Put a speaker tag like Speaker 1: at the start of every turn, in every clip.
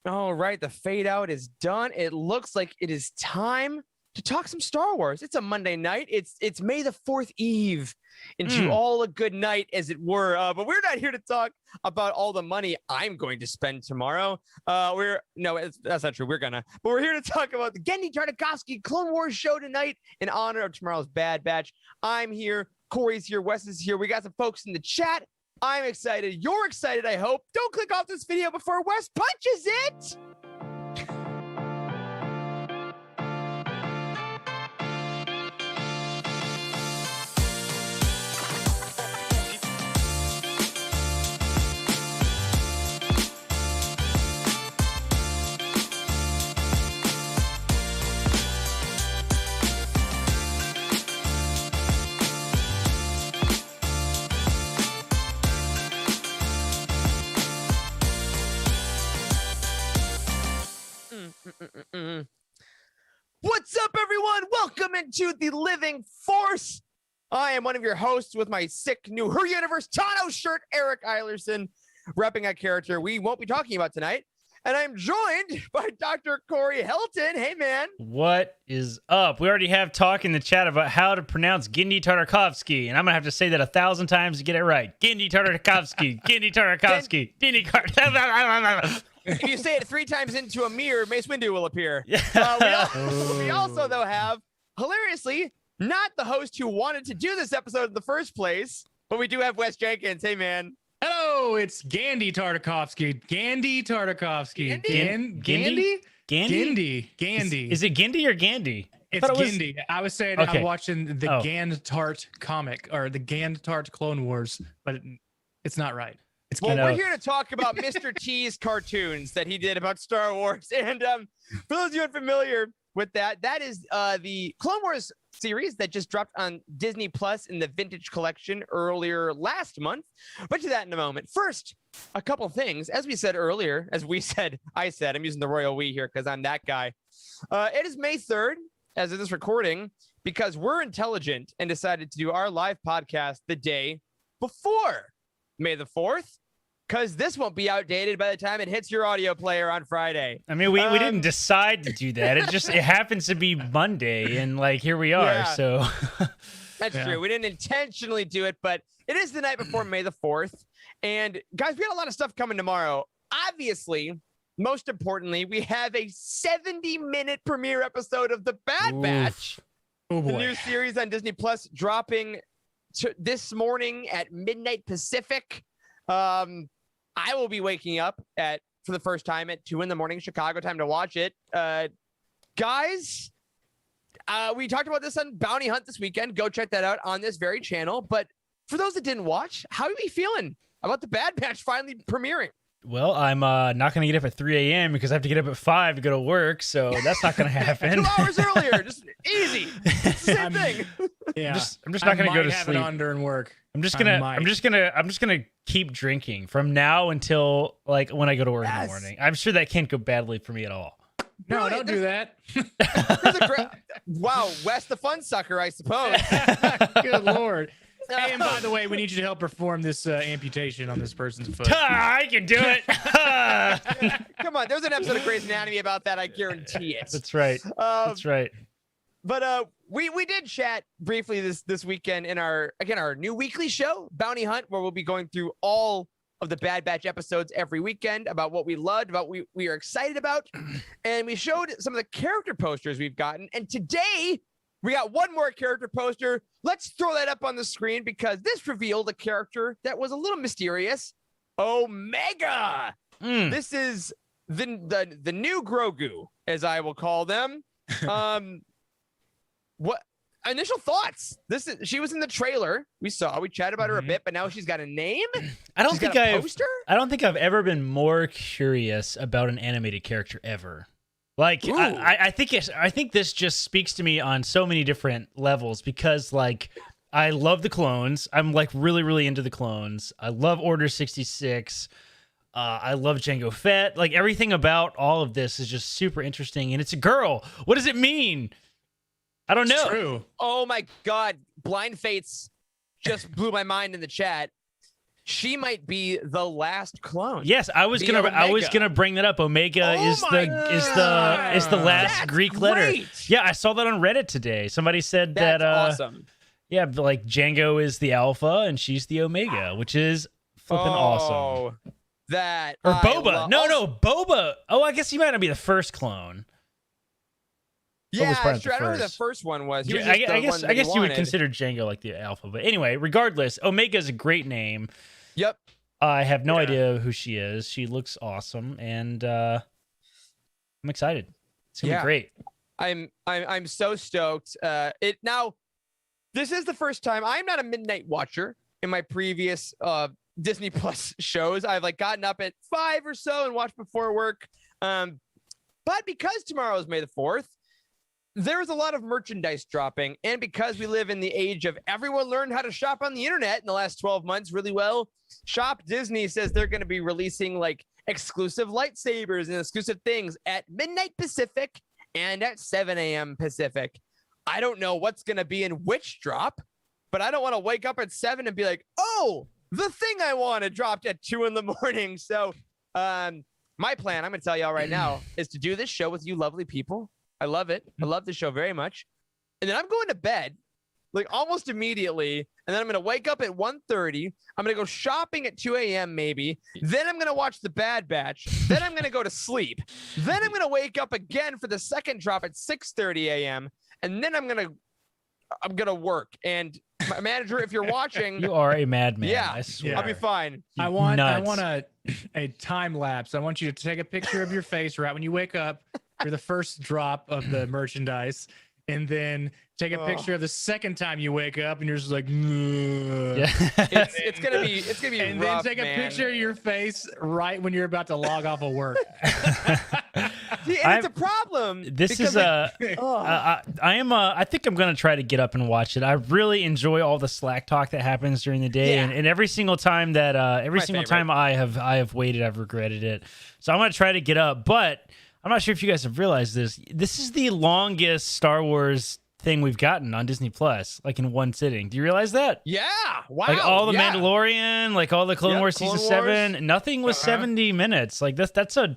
Speaker 1: All right, the fade out is done. It looks like it is time to talk some Star Wars. It's a Monday night. It's May the 4th Eve into all a good night, as it were. But we're not here to talk about all the money I'm going to spend tomorrow. That's not true. But we're here to talk about the Genndy Tartakovsky Clone Wars show tonight in honor of tomorrow's Bad Batch. I'm here. Corey's here. Wes is here. We got some folks in the chat. I'm excited. You're excited, I hope. Don't click off this video before Wes punches it. What's up, everyone? Welcome into the Living Force. I am one of your hosts with my sick new Her Universe Tano shirt, Eric Eilerson, repping a character we won't be talking about tonight. And I'm joined by Dr. Corey Helton. Hey, man.
Speaker 2: What is up? We already have talk in the chat about how to pronounce Genndy Tartakovsky, and I'm going to have to say that 1,000 times to get it right. Genndy Tartakovsky, Genndy Tartakovsky, Genndy Tartakovsky.
Speaker 1: If you say it 3 times into a mirror, Mace Windu will appear. We also, though, have, hilariously, not the host who wanted to do this episode in the first place, but we do have Wes Jenkins. Hey, man.
Speaker 3: Hello, it's Genndy Tartakovsky. Genndy Tartakovsky.
Speaker 2: Genndy?
Speaker 3: Genndy.
Speaker 2: Is it Genndy or Gandhi?
Speaker 3: It's Genndy. I was saying
Speaker 2: Okay.
Speaker 3: I'm watching the Genndy Tart comic, or the Genndy Tart Clone Wars, but it's not right. It's
Speaker 1: Well,
Speaker 2: You know.
Speaker 1: we're here to talk about Mr. T's cartoons that he did about Star Wars. And for those of you unfamiliar with that, that is the Clone Wars series that just dropped on Disney Plus in the Vintage Collection earlier last month. But to that in a moment. First, a couple things. As we said earlier, I'm using the royal we here because I'm that guy. It is May 3rd, as of this recording, because we're intelligent and decided to do our live podcast the day before May the 4th, because this won't be outdated by the time it hits your audio player on Friday.
Speaker 2: I mean, we didn't decide to do that. It happens to be Monday, and like here we are.
Speaker 1: Yeah.
Speaker 2: So
Speaker 1: That's true. We didn't intentionally do it, but it is the night before May the 4th. And guys, we got a lot of stuff coming tomorrow. Obviously, most importantly, we have a 70-minute premiere episode of The Bad Batch,
Speaker 3: oh boy.
Speaker 1: the new series on Disney Plus, dropping this morning at midnight Pacific. I will be waking up for the first time at 2 a.m. Chicago time to watch it. Guys, we talked about this on Bounty Hunt this weekend. Go check that out on this very channel. But for those that didn't watch, how are we feeling about The Bad Batch finally premiering?
Speaker 2: well, I'm not going to get up at 3 a.m. because I have to get up at 5 to go to work. So that's not going to happen.
Speaker 1: 2 hours earlier, just easy. It's the same thing.
Speaker 3: Yeah,
Speaker 2: I'm just not going to go to
Speaker 3: have
Speaker 2: sleep.
Speaker 3: it on during work.
Speaker 2: I'm just gonna keep drinking from now until like when I go to work in the morning. I'm sure that can't go badly for me at all.
Speaker 3: No,
Speaker 1: Really?
Speaker 3: don't do that.
Speaker 1: Wow, Wes the fun sucker, I suppose.
Speaker 3: Good Lord. Hey, and by the way, we need you to help perform this amputation on this person's foot.
Speaker 2: I can do it.
Speaker 1: Come on, there's an episode of Grey's Anatomy about that. I guarantee it.
Speaker 2: That's right. That's right.
Speaker 1: But we did chat briefly this weekend in our new weekly show, Bounty Hunt, where we'll be going through all of the Bad Batch episodes every weekend about what we loved, about what we are excited about. And we showed some of the character posters we've gotten. And today we got one more character poster. Let's throw that up on the screen because this revealed a character that was a little mysterious. Omega. This is the new Grogu, as I will call them. What initial thoughts? She was in the trailer. We chatted about her a bit, but now she's got a name.
Speaker 2: I don't think I've ever been more curious about an animated character ever. Like I think this just speaks to me on so many different levels because like I love the clones. I'm like really, really into the clones. I love Order 66. I love Jango Fett. Like everything about all of this is just super interesting. And it's a girl. What does it mean? I don't know.
Speaker 3: It's true.
Speaker 1: Oh my God. Blind Fates just blew my mind in the chat. she might be the last clone.
Speaker 2: Yes, I was gonna bring that up. Omega is the last Greek letter. Yeah, I saw that on Reddit today. Somebody said
Speaker 1: that's
Speaker 2: that.
Speaker 1: Awesome.
Speaker 2: Yeah, but like Django is the Alpha and she's the Omega, which is flipping awesome.
Speaker 1: That
Speaker 2: or Boba? No, Boba. Oh, I guess he might not be the first clone.
Speaker 1: Yeah, sure. I don't know who the first one was.
Speaker 2: I guess you would consider Django like the Alpha, but anyway, regardless, Omega is a great name.
Speaker 1: Yep.
Speaker 2: I have no idea who she is. She looks awesome, and I'm excited. It's gonna be great.
Speaker 1: I'm so stoked. This is the first time. I'm not a midnight watcher. In my previous Disney Plus shows, I've like gotten up at 5 or so and watched before work. But because tomorrow is May the 4th, there's a lot of merchandise dropping, and because we live in the age of everyone learned how to shop on the internet in the last 12 months really well, Shop Disney says they're going to be releasing like exclusive lightsabers and exclusive things at midnight Pacific and at 7 a.m. Pacific. I don't know what's going to be in which drop, but I don't want to wake up at 7 and be like, oh, the thing I wanted dropped at 2 in the morning. So my plan, I'm going to tell y'all right now, is to do this show with you lovely people. I love it. I love the show very much. And then I'm going to bed like almost immediately. And then I'm going to wake up at 1:30. I'm going to go shopping at 2 a.m. maybe. Then I'm going to watch The Bad Batch. Then I'm going to go to sleep. Then I'm going to wake up again for the second drop at 6:30 a.m. And then I'm going to work. And my manager, if you're watching,
Speaker 2: you are a madman.
Speaker 1: Yeah,
Speaker 2: I swear.
Speaker 1: I'll be fine.
Speaker 3: I want a time lapse. I want you to take a picture of your face right when you wake up for the first drop of the merchandise, and then take a picture of the second time you wake up, and you're just like,
Speaker 2: yeah.
Speaker 1: It's gonna be
Speaker 3: and
Speaker 1: rough,
Speaker 3: then take a picture of your face right when you're about to log off of work.
Speaker 1: See, and it's a problem.
Speaker 2: This is I think I'm gonna try to get up and watch it. I really enjoy all the Slack talk that happens during the day, and every single time that time I have waited, I've regretted it. So I'm gonna try to get up, but I'm not sure if you guys have realized this. This is the longest Star Wars thing we've gotten on Disney Plus, like in one sitting. Do you realize that?
Speaker 1: Yeah. Wow.
Speaker 2: Like all the Mandalorian, like all the Clone Wars season 7, nothing was 70 minutes. Like that's a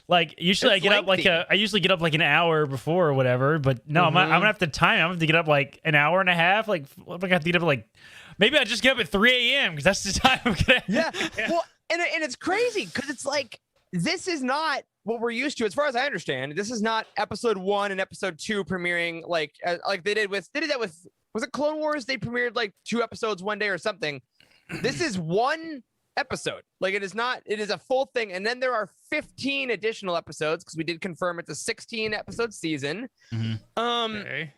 Speaker 2: like usually
Speaker 1: it's lengthy.
Speaker 2: I usually get up like an hour before or whatever, but no, I'm gonna have to time. I'm gonna have to get up like an hour and a half. Like what if I have to get up like maybe I just get up at 3 a.m. because that's the time I'm gonna.
Speaker 1: Yeah. Well, and it's crazy because it's like this is not what we're used to, as far as I understand. This is not episode 1 and episode 2 premiering like they did that with was it Clone Wars? They premiered like 2 episodes one day or something. This is one episode. Like it is a full thing, and then there are 15 additional episodes because we did confirm it's a 16 episode season.
Speaker 3: Okay.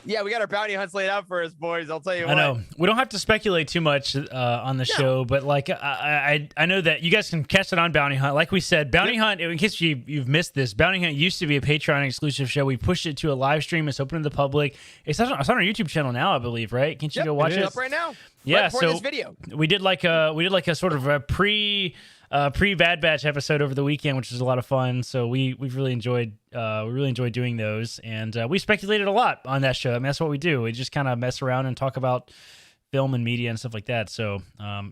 Speaker 1: We got our bounty hunts laid out for us, boys. I'll tell you what.
Speaker 2: I know. We don't have to speculate too much on the show, but like I know that you guys can catch it on Bounty Hunt. Like we said, Bounty Hunt, in case you've missed this, Bounty Hunt used to be a Patreon exclusive show. We pushed it to a live stream. It's open to the public. It's on our YouTube channel now, I believe, right? Can't you go watch it?
Speaker 1: It's up right now.
Speaker 2: Yeah,
Speaker 1: right before this video.
Speaker 2: We did like a sort of a pre Bad Batch episode over the weekend, which was a lot of fun. So we really enjoyed doing those, and we speculated a lot on that show. I mean, that's what we do. We just kind of mess around and talk about film and media and stuff like that. So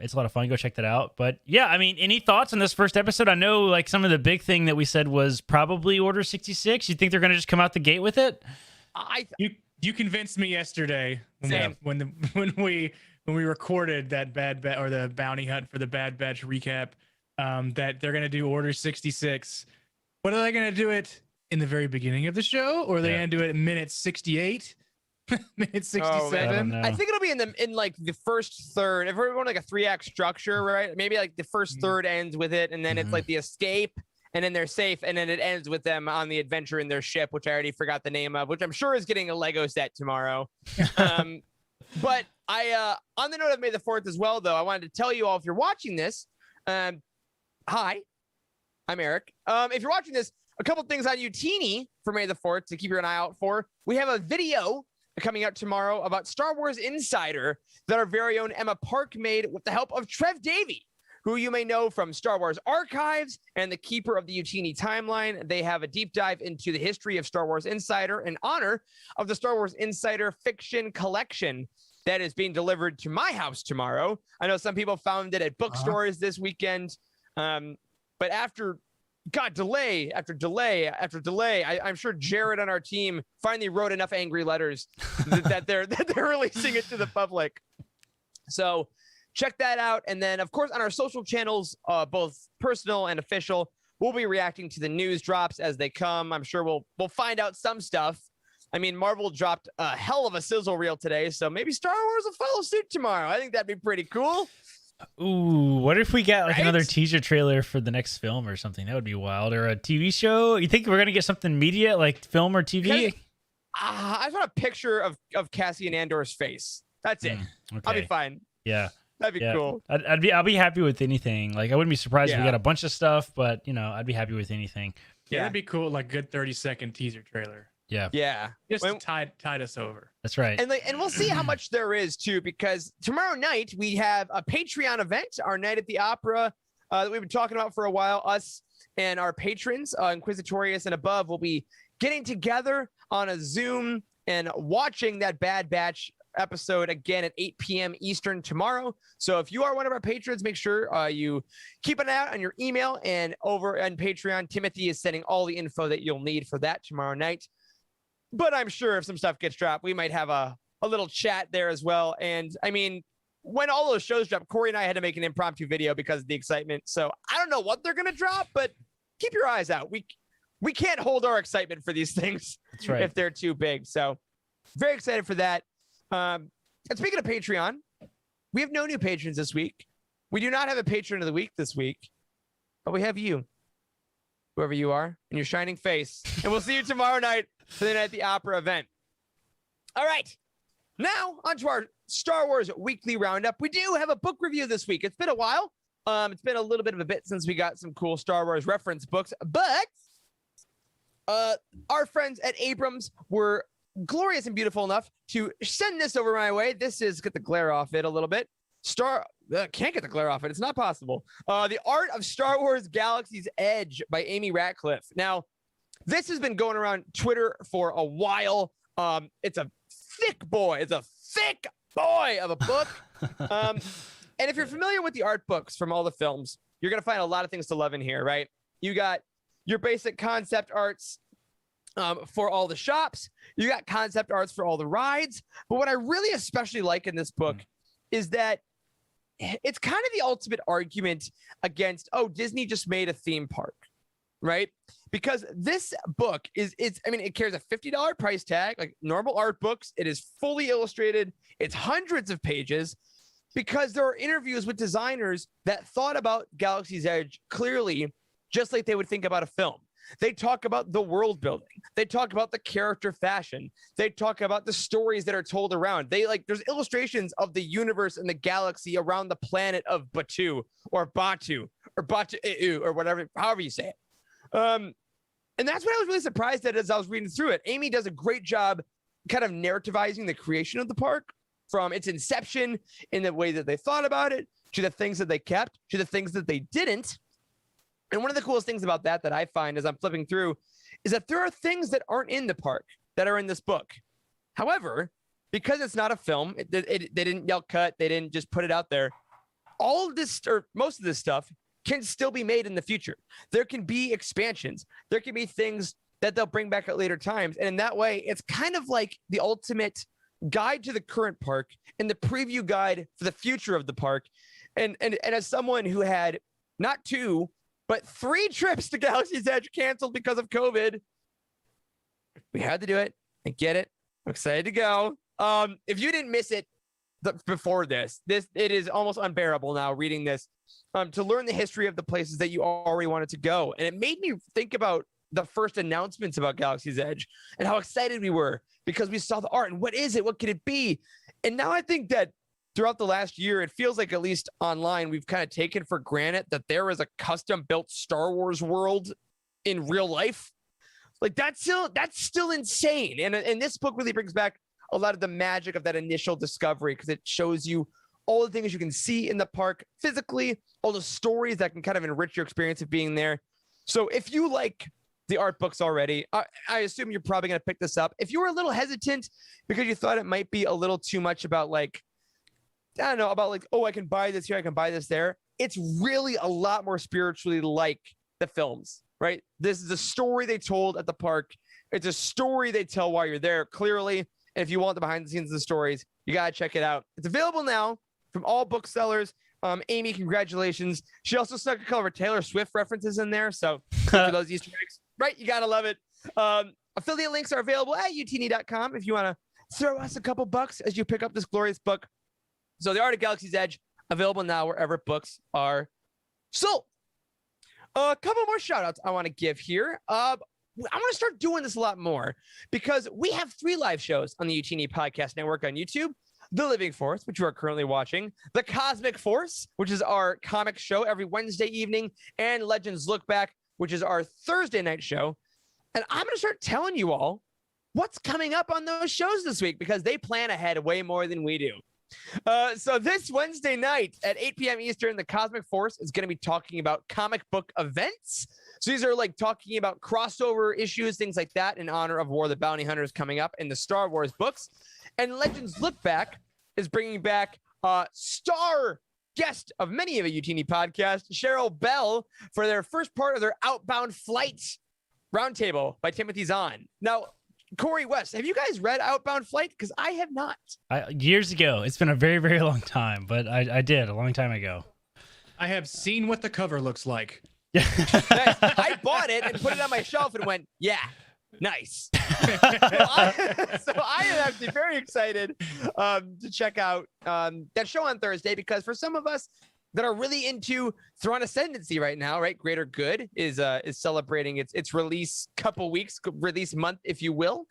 Speaker 2: it's a lot of fun. Go check that out. But yeah, I mean, any thoughts on this first episode? I know like some of the big thing that we said was probably Order 66. You think they're gonna just come out the gate with it?
Speaker 3: You convinced me yesterday when we recorded that the bounty hunt for the Bad Batch recap, that they're gonna do Order 66. What are they gonna do it in the very beginning of the show, or are they gonna do it at minute 68, minute 67?
Speaker 1: I think it'll be in like the first third. If we're going like a 3-act structure, right? Maybe like the first third ends with it, and then it's like the escape, and then they're safe, and then it ends with them on the adventure in their ship, which I already forgot the name of, which I'm sure is getting a Lego set tomorrow. But I on the note of May the 4th as well, though, I wanted to tell you all, if you're watching this, hi, I'm Eric. If you're watching this, a couple things on Youtini for May the 4th to keep your eye out for. We have a video coming out tomorrow about Star Wars Insider that our very own Emma Park made with the help of Trev Davey, who you may know from Star Wars Archives and the Keeper of the Youtini Timeline. They have a deep dive into the history of Star Wars Insider in honor of the Star Wars Insider Fiction Collection. that is being delivered to my house tomorrow. I know some people found it at bookstores this weekend. But after delay after delay after delay, I'm sure Jared on our team finally wrote enough angry letters that they're releasing it to the public. So check that out. And then, of course, on our social channels, both personal and official, we'll be reacting to the news drops as they come. I'm sure we'll find out some stuff. I mean, Marvel dropped a hell of a sizzle reel today, so maybe Star Wars will follow suit tomorrow. I think that'd be pretty cool.
Speaker 2: Ooh, what if we get like another teaser trailer for the next film or something? That would be wild. Or a TV show? You think we're gonna get something media like film or TV?
Speaker 1: I just want a picture of Cassian Andor's face. That's it.
Speaker 2: Okay.
Speaker 1: I'll be fine.
Speaker 2: Yeah,
Speaker 1: that'd be cool.
Speaker 2: I'll be happy with anything. Like I wouldn't be surprised if we got a bunch of stuff, but I'd be happy with anything.
Speaker 3: Yeah, that'd be cool. Like good 30-second teaser trailer.
Speaker 2: Yeah.
Speaker 3: Just to tide us over.
Speaker 2: That's right.
Speaker 1: And we'll see how much there is too, because tomorrow night we have a Patreon event, our Night at the Opera, that we've been talking about for a while. Us and our patrons, Inquisitorius and above, will be getting together on a Zoom and watching that Bad Batch episode again at 8 p.m. Eastern tomorrow. So if you are one of our patrons, make sure you keep an eye out on your email, and over on Patreon, Timothy is sending all the info that you'll need for that tomorrow night. But I'm sure if some stuff gets dropped, we might have a little chat there as well. And I mean, when all those shows dropped, Corey and I had to make an impromptu video because of the excitement. So I don't know what they're going to drop, but keep your eyes out. We can't hold our excitement for these things.
Speaker 2: That's right.
Speaker 1: If they're too big. So very excited for that. And speaking of Patreon, we have no new patrons this week. We do not have a patron of the week this week, but we have you, whoever you are, and your shining face. And we'll see you tomorrow night for the Night at the Opera event. All right. Now, on to our Star Wars Weekly Roundup. We do have a book review this week. It's been a while. It's been a little bit of a bit since we got some cool Star Wars reference books, but our friends at Abrams were glorious and beautiful enough to send this over my way. This is, get the glare off it a little bit. Can't get the glare off it. It's not possible. The Art of Star Wars Galaxy's Edge by Amy Ratcliffe. Now, this has been going around Twitter for a while. It's a thick boy. It's a thick boy of a book. And if you're familiar with the art books from all the films, you're going to find a lot of things to love in here, right? You got your basic concept arts for all the shops. You got concept arts for all the rides. But what I really especially like in this book is that it's kind of the ultimate argument against, Disney just made a theme park, right? Because this book it carries a $50 price tag, like normal art books. It is fully illustrated. It's hundreds of pages, because there are interviews with designers that thought about Galaxy's Edge clearly, just like they would think about a film. They talk about the world building. They talk about the character fashion. They talk about the stories that are told around. There's illustrations of the universe and the galaxy around the planet of Batu or whatever, however you say it. And that's what I was really surprised at as I was reading through it. Amy does a great job kind of narrativizing the creation of the park, from its inception in the way that they thought about it, to the things that they kept, to the things that they didn't. And one of the coolest things about that I find as I'm flipping through is that there are things that aren't in the park that are in this book. However, because it's not a film, they didn't yell cut, they didn't just put it out there. All of this, or most of this stuff, can still be made in the future. There can be expansions. There can be things that they'll bring back at later times. And in that way, it's kind of like the ultimate guide to the current park and the preview guide for the future of the park. And as someone who had not 2, but 3 trips to Galaxy's Edge canceled because of COVID, we had to do it. I get it. I'm excited to go. If you didn't miss it before this, it is almost unbearable now reading this, to learn the history of the places that you already wanted to go. And it made me think about the first announcements about Galaxy's Edge and how excited we were because we saw the art and what is it? What could it be? And now I think that throughout the last year, it feels like, at least online, we've kind of taken for granted that there is a custom built Star Wars world in real life. Like that's still insane. And this book really brings back a lot of the magic of that initial discovery, because it shows you all the things you can see in the park physically, all the stories that can kind of enrich your experience of being there. So if you like the art books already. I assume you're probably going to pick this up. If you were a little hesitant because you thought it might be a little too much about like, I don't know, about like, oh, I can buy this here, I can buy this there. It's really a lot more spiritually like the films, right? This is a story they told at the park. It's a story they tell while you're there, clearly. And if you want the behind the scenes of the stories, you got to check it out. It's available now from all booksellers. Amy, congratulations. She also snuck a couple of Taylor Swift references in there. So for those Easter eggs, right? You got to love it. Affiliate links are available at youtini.com if you want to throw us a couple bucks as you pick up this glorious book. So The Art of Galaxy's Edge, available now wherever books are sold. A couple more shout outs I want to give here. I want to start doing this a lot more because we have 3 live shows on the Youtini Podcast Network on YouTube. The Living Force, which you are currently watching, The Cosmic Force, which is our comic show every Wednesday evening, and Legends Look Back, which is our Thursday night show. And I'm going to start telling you all what's coming up on those shows this week because they plan ahead way more than we do. So this Wednesday night at 8 p.m. Eastern, The Cosmic Force is going to be talking about comic book events. So these are like talking about crossover issues, things like that, in honor of War of the Bounty Hunters coming up in the Star Wars books. And Legends Look Back is bringing back star guest of many of a Youtini podcast, Cheryl Bell, for their first part of their Outbound Flight Roundtable by Timothy Zahn. Now, Corey West, have you guys read Outbound Flight? Because I have not.
Speaker 2: Years ago. It's been a very, very long time, but I did a long time ago.
Speaker 3: I have seen what the cover looks like.
Speaker 1: Nice. I bought it and put it on my shelf and went, yeah, nice. So I am actually very excited to check out that show on Thursday because for some of us that are really into Thrawn Ascendancy right now, right? Greater Good is celebrating its release couple weeks, release month, if you will.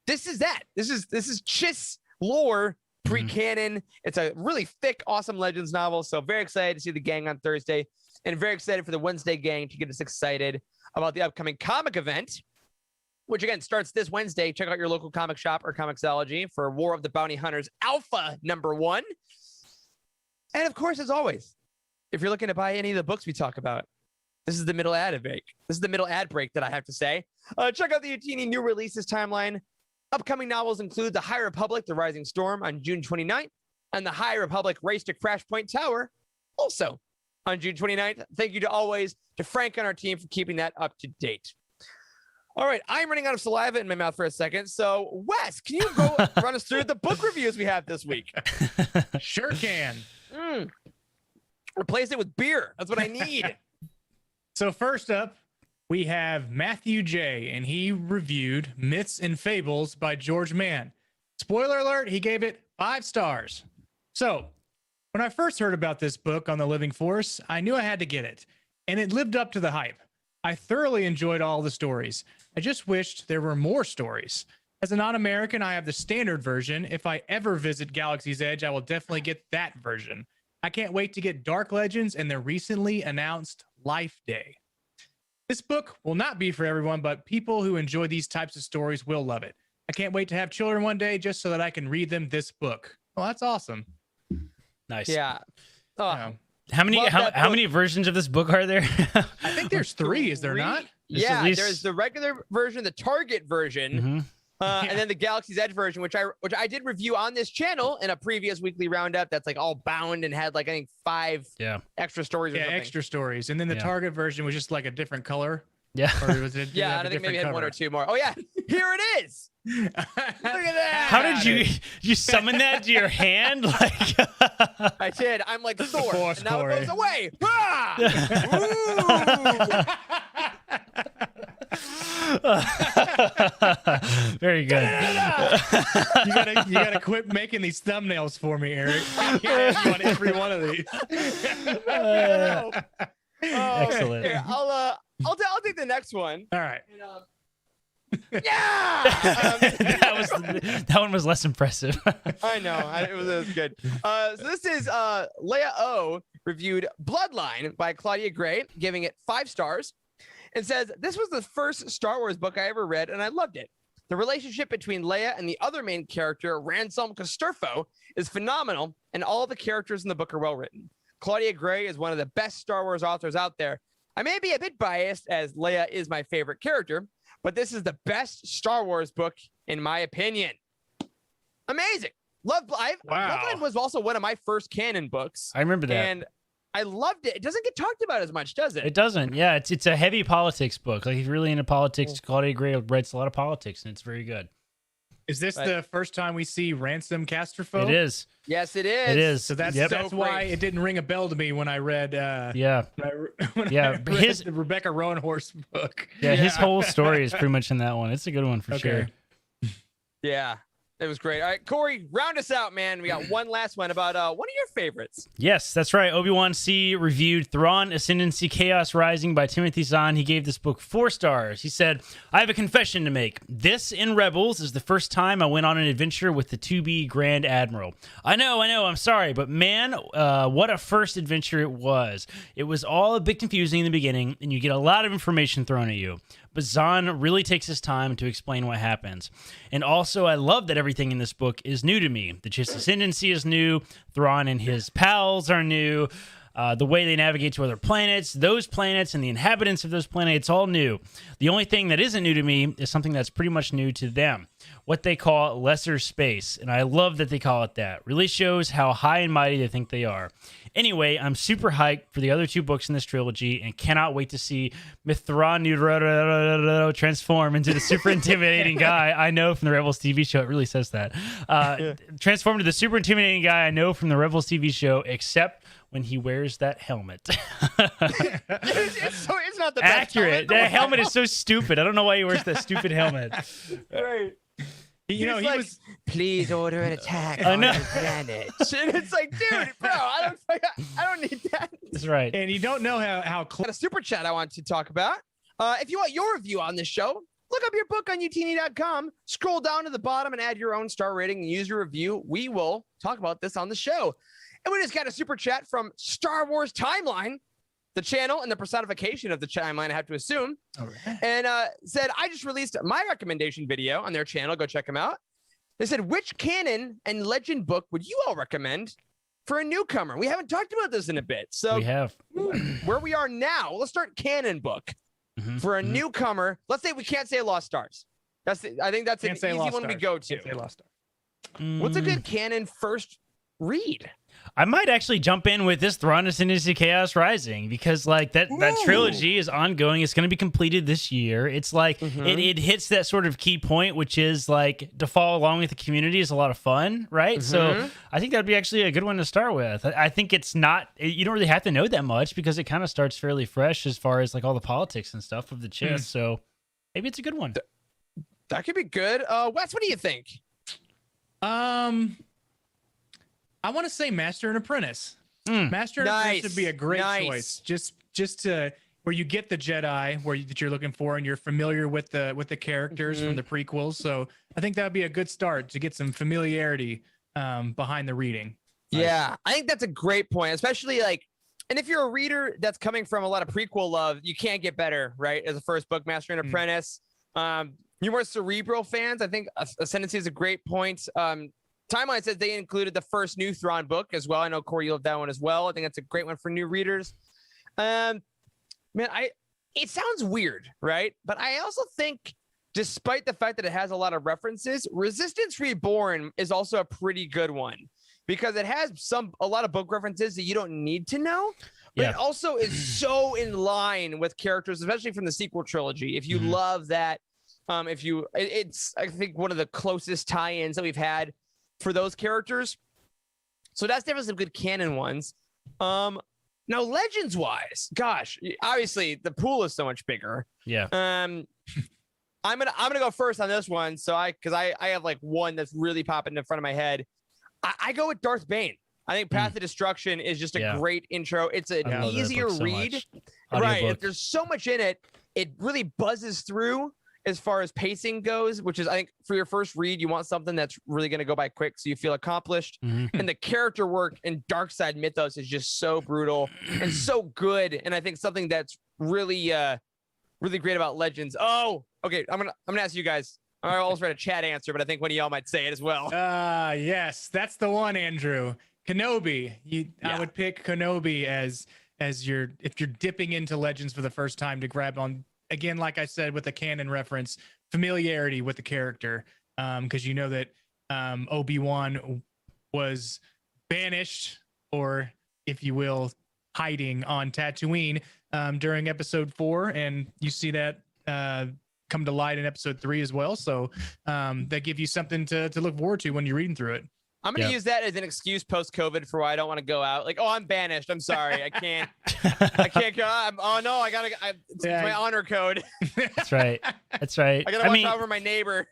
Speaker 1: This is that. This is Chiss lore pre-canon. It's a really thick, awesome Legends novel. So very excited to see the gang on Thursday and very excited for the Wednesday gang to get us excited about the upcoming comic event, which again starts this Wednesday. Check out your local comic shop or Comixology for War of the Bounty Hunters Alpha #1. And of course, as always, if you're looking to buy any of the books we talk about, this is the middle ad break. This is the middle ad break that I have to say. Check out the Youtini new releases timeline. Upcoming novels include The High Republic, The Rising Storm on June 29th, and The High Republic Race to Crash Point Tower, also on June 29th. Thank you to Frank on our team for keeping that up to date. All right, I'm running out of saliva in my mouth for a second. So, Wes, can you go run us through the book reviews we have this week?
Speaker 3: Sure can.
Speaker 1: Replace it with beer. That's what I need.
Speaker 3: So first up, we have Matthew J., and he reviewed Myths and Fables by George Mann. Spoiler alert, he gave it 5 stars. So when I first heard about this book on the Living Force, I knew I had to get it, and it lived up to the hype. I thoroughly enjoyed all the stories. I just wished there were more stories. As a non-American, I have the standard version. If I ever visit Galaxy's Edge, I will definitely get that version. I can't wait to get Dark Legends and the recently announced Life Day. This book will not be for everyone, but people who enjoy these types of stories will love it. I can't wait to have children one day just so that I can read them this book. Well, that's awesome.
Speaker 2: Nice.
Speaker 1: Yeah.
Speaker 3: Oh.
Speaker 2: How many versions of this book are there?
Speaker 3: I think there's 3, is there not?
Speaker 1: Yeah, there's the regular version, the Target version, and then the Galaxy's Edge version, which I did review on this channel in a previous weekly roundup. That's like all bound and had like I think 5 extra stories. Or something.
Speaker 3: Extra stories, and then the Target version was just like a different color.
Speaker 2: Yeah.
Speaker 3: Or was it?
Speaker 1: Yeah, I think maybe it had 1 or 2 more. Oh yeah, here it is. Look at that.
Speaker 2: How did you summon that to your hand? Like
Speaker 1: I did. I'm like Thor,
Speaker 3: Force,
Speaker 1: and now
Speaker 3: Corey.
Speaker 1: it goes away. Ah!
Speaker 2: Very good.
Speaker 3: You gotta quit making these thumbnails for me, Eric. I can't have you on every one of these.
Speaker 2: Excellent.
Speaker 1: Here, I'll take the next one.
Speaker 3: All right.
Speaker 1: Yeah.
Speaker 2: That one was less impressive.
Speaker 1: I know. It was good. So this is Leia O reviewed Bloodline by Claudia Gray, giving it 5 stars. It says, this was the first Star Wars book I ever read, and I loved it. The relationship between Leia and the other main character, Ransom Casturfo, is phenomenal, and all the characters in the book are well written. Claudia Gray is one of the best Star Wars authors out there. I may be a bit biased as Leia is my favorite character, but this is the best Star Wars book in my opinion. Amazing. Loveline was also one of my first canon books.
Speaker 2: I remember that.
Speaker 1: And I loved it. It doesn't get talked about as much, does it?
Speaker 2: It doesn't. Yeah, it's a heavy politics book. Like, if you're really into politics, Claudia Gray writes a lot of politics, and it's very good.
Speaker 3: Is this the first time we see Ransom Casterfo?
Speaker 2: It is.
Speaker 1: Yes, it is.
Speaker 2: It is.
Speaker 3: So that's why it didn't ring a bell to me when I read. I read the Rebecca Roanhorse book.
Speaker 2: Yeah, his whole story is pretty much in that one. It's a good one for sure.
Speaker 1: Yeah. It was great. All right, Corey, round us out, man. We got one last one about one of your favorites.
Speaker 2: Yes, that's right. Obi-Wan C. reviewed Thrawn, Ascendancy, Chaos Rising by Timothy Zahn. He gave this book 4 stars. He said, I have a confession to make. This, in Rebels, is the first time I went on an adventure with the to-be Grand Admiral. I know, I'm sorry, but man, what a first adventure it was. It was all a bit confusing in the beginning, and you get a lot of information thrown at you. But Zahn really takes his time to explain what happens. And also, I love that everything in this book is new to me. The Chiss Ascendancy is new. Thrawn and his pals are new. The way they navigate to other planets, those planets, and the inhabitants of those planets, it's all new. The only thing that isn't new to me is something that's pretty much new to them. What they call lesser space. And I love that they call it that. Really shows how high and mighty they think they are. Anyway, I'm super hyped for the other 2 books in this trilogy and cannot wait to see Thrawn transform into the super intimidating guy I know from the Rebels TV show. It really says that. Transform to the super intimidating guy I know from the Rebels TV show, except when he wears that helmet.
Speaker 1: It's not the best
Speaker 2: accurate. That helmet is so stupid. I don't know why he wears that stupid helmet.
Speaker 1: Right.
Speaker 3: He was
Speaker 1: please order an attack
Speaker 2: on
Speaker 1: the planet. And it's like, dude, bro, I don't need that.
Speaker 2: That's right.
Speaker 3: And you don't know how
Speaker 1: Got a super chat I want to talk about. If you want your review on this show, look up your book on Youtini.com, scroll down to the bottom and add your own star rating and use your review. We will talk about this on the show. And we just got a super chat from Star Wars Timeline, the channel and the personification of the timeline, I have to assume.
Speaker 3: All right.
Speaker 1: And said, I just released my recommendation video on their channel. Go check them out. They said, which canon and legend book would you all recommend for a newcomer? We haven't talked about this in a bit. So
Speaker 2: we have.
Speaker 1: Where we are now, let's start canon book for a newcomer. Let's say we can't say Lost Stars. I think that's an easy one we go to.
Speaker 3: Can't say Lost Stars.
Speaker 1: What's a good canon first read?
Speaker 2: I might actually jump in with this Thrawn Ascendancy Chaos Rising because like that trilogy is ongoing. It's going to be completed this year. It's like it hits that sort of key point, which is like to follow along with the community is a lot of fun, right? So I think that'd be actually a good one to start with. I think it's not, you don't really have to know that much because it kind of starts fairly fresh as far as like all the politics and stuff of the Chiss. So maybe it's a good one.
Speaker 1: That could be good. Wes, what do you think?
Speaker 3: I want to say Master and Apprentice. Master and Apprentice would be a great choice. Just to where you get the Jedi that you're looking for, and you're familiar with the characters from the prequels. So I think that would be a good start to get some familiarity behind the reading.
Speaker 1: Yeah, I think that's a great point, especially like, and if you're a reader that's coming from a lot of prequel love, you can't get better, right? As a first book, Master and Apprentice. You're more cerebral fans. I think Ascendancy is a great point. Timeline says they included the first new Thrawn book as well. I know Corey, you love that one as well. I think that's a great one for new readers. Man, it sounds weird, right? But I also think, despite the fact that it has a lot of references, Resistance Reborn is also a pretty good one because it has a lot of book references that you don't need to know. But it also is so in line with characters, especially from the sequel trilogy. If you love that, it's I think one of the closest tie-ins that we've had for those characters. So that's definitely some good canon ones. Now legends wise, gosh, obviously the pool is so much bigger.
Speaker 2: Yeah.
Speaker 1: I'm gonna go first on this one. So I have like one that's really popping in front of my head. I go with Darth Bane. I think Path to Destruction is just a great intro. It's an easier read. Right. There's so much in it. It really buzzes through as far as pacing goes, which is, I think, for your first read, you want something that's really going to go by quick so you feel accomplished. And the character work in Dark Side Mythos is just so brutal and so good. And I think something that's really, really great about Legends. Oh, okay. I'm gonna ask you guys. I almost read a chat answer, but I think one of y'all might say it as well.
Speaker 3: Yes, that's the one, Andrew. Kenobi. I would pick Kenobi as if you're dipping into Legends for the first time to grab on, again, like I said, with the canon reference, familiarity with the character, because you know that Obi-Wan was banished, or if you will, hiding on Tatooine during episode 4, and you see that come to light in episode 3 as well. So that give you something to look forward to when you're reading through it.
Speaker 1: I'm going to use that as an excuse post-COVID for why I don't want to go out. Like, oh, I'm banished. I'm sorry. I can't go. It's my honor code.
Speaker 2: That's right. That's right.
Speaker 1: I got to watch out for my neighbor.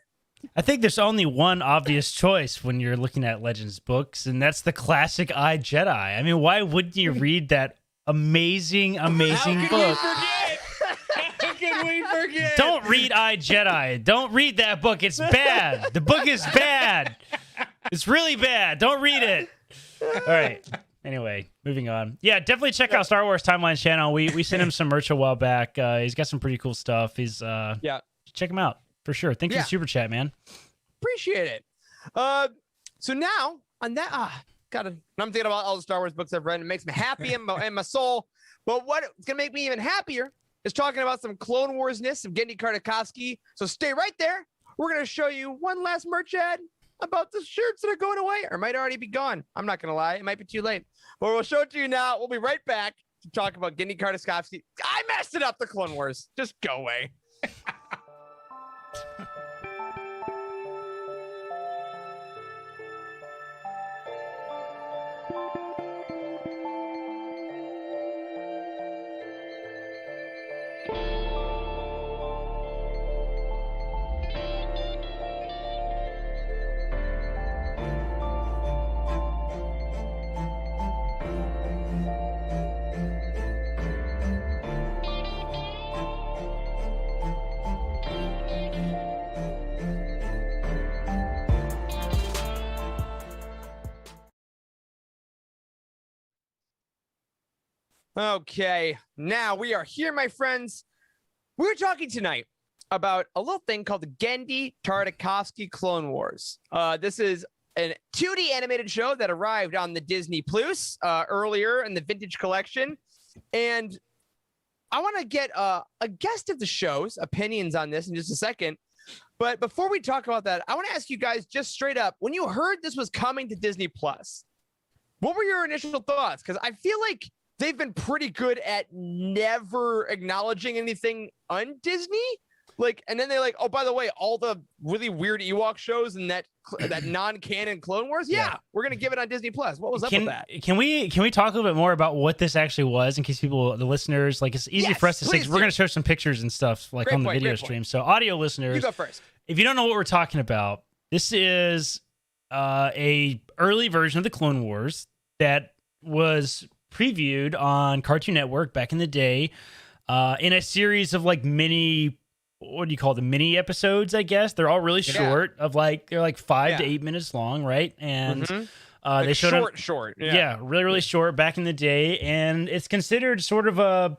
Speaker 2: I think there's only one obvious choice when you're looking at Legends books, and that's the classic I, Jedi. I mean, why wouldn't you read that amazing book?
Speaker 3: How can we forget?
Speaker 2: Don't read I, Jedi. Don't read that book. It's bad. The book is bad. It's really bad. Don't read it. All right. Anyway, moving on. Yeah, definitely check out Star Wars Timelines channel. We sent him some merch a while back. He's got some pretty cool stuff. Check him out for sure. Thanks for the super chat, man.
Speaker 1: Appreciate it. So now on that, I'm thinking about all the Star Wars books I've read. It makes me happy in my soul. But what's gonna make me even happier is talking about some Clone Wars-ness of Genndy Tartakovsky. So stay right there. We're gonna show you one last merch ad about the shirts that are going away, or might already be gone. I'm not gonna lie, it might be too late. But we'll show it to you now. We'll be right back to talk about Genndy Tartakovsky. I messed it up, the Clone Wars. Just go away. Okay, now we are here, my friends. We're talking tonight about a little thing called the Genndy Tartakovsky Clone Wars. This is a 2D animated show that arrived on the Disney Plus earlier in the Vintage Collection. And I want to get a guest of the show's opinions on this in just a second. But before we talk about that, I want to ask you guys just straight up, when you heard this was coming to Disney Plus, what were your initial thoughts? Because I feel like they've been pretty good at never acknowledging anything un-Disney. And then they're like, oh, by the way, all the really weird Ewok shows and that non-canon Clone Wars, we're gonna give it on Disney Plus. What was up with that?
Speaker 2: Can we talk a little bit more about what this actually was, in case people, the listeners, it's easy for us to say, 'cause we're gonna show some pictures and stuff on the video stream. So audio listeners,
Speaker 1: you go first.
Speaker 2: If you don't know what we're talking about, this is a early version of the Clone Wars that was previewed on Cartoon Network back in the day, in a series of mini, what do you call them, mini episodes, I guess. They're all really short, they're 5 to 8 minutes long, right? And they showed
Speaker 1: short.
Speaker 2: Really, really short back in the day, and it's considered sort of a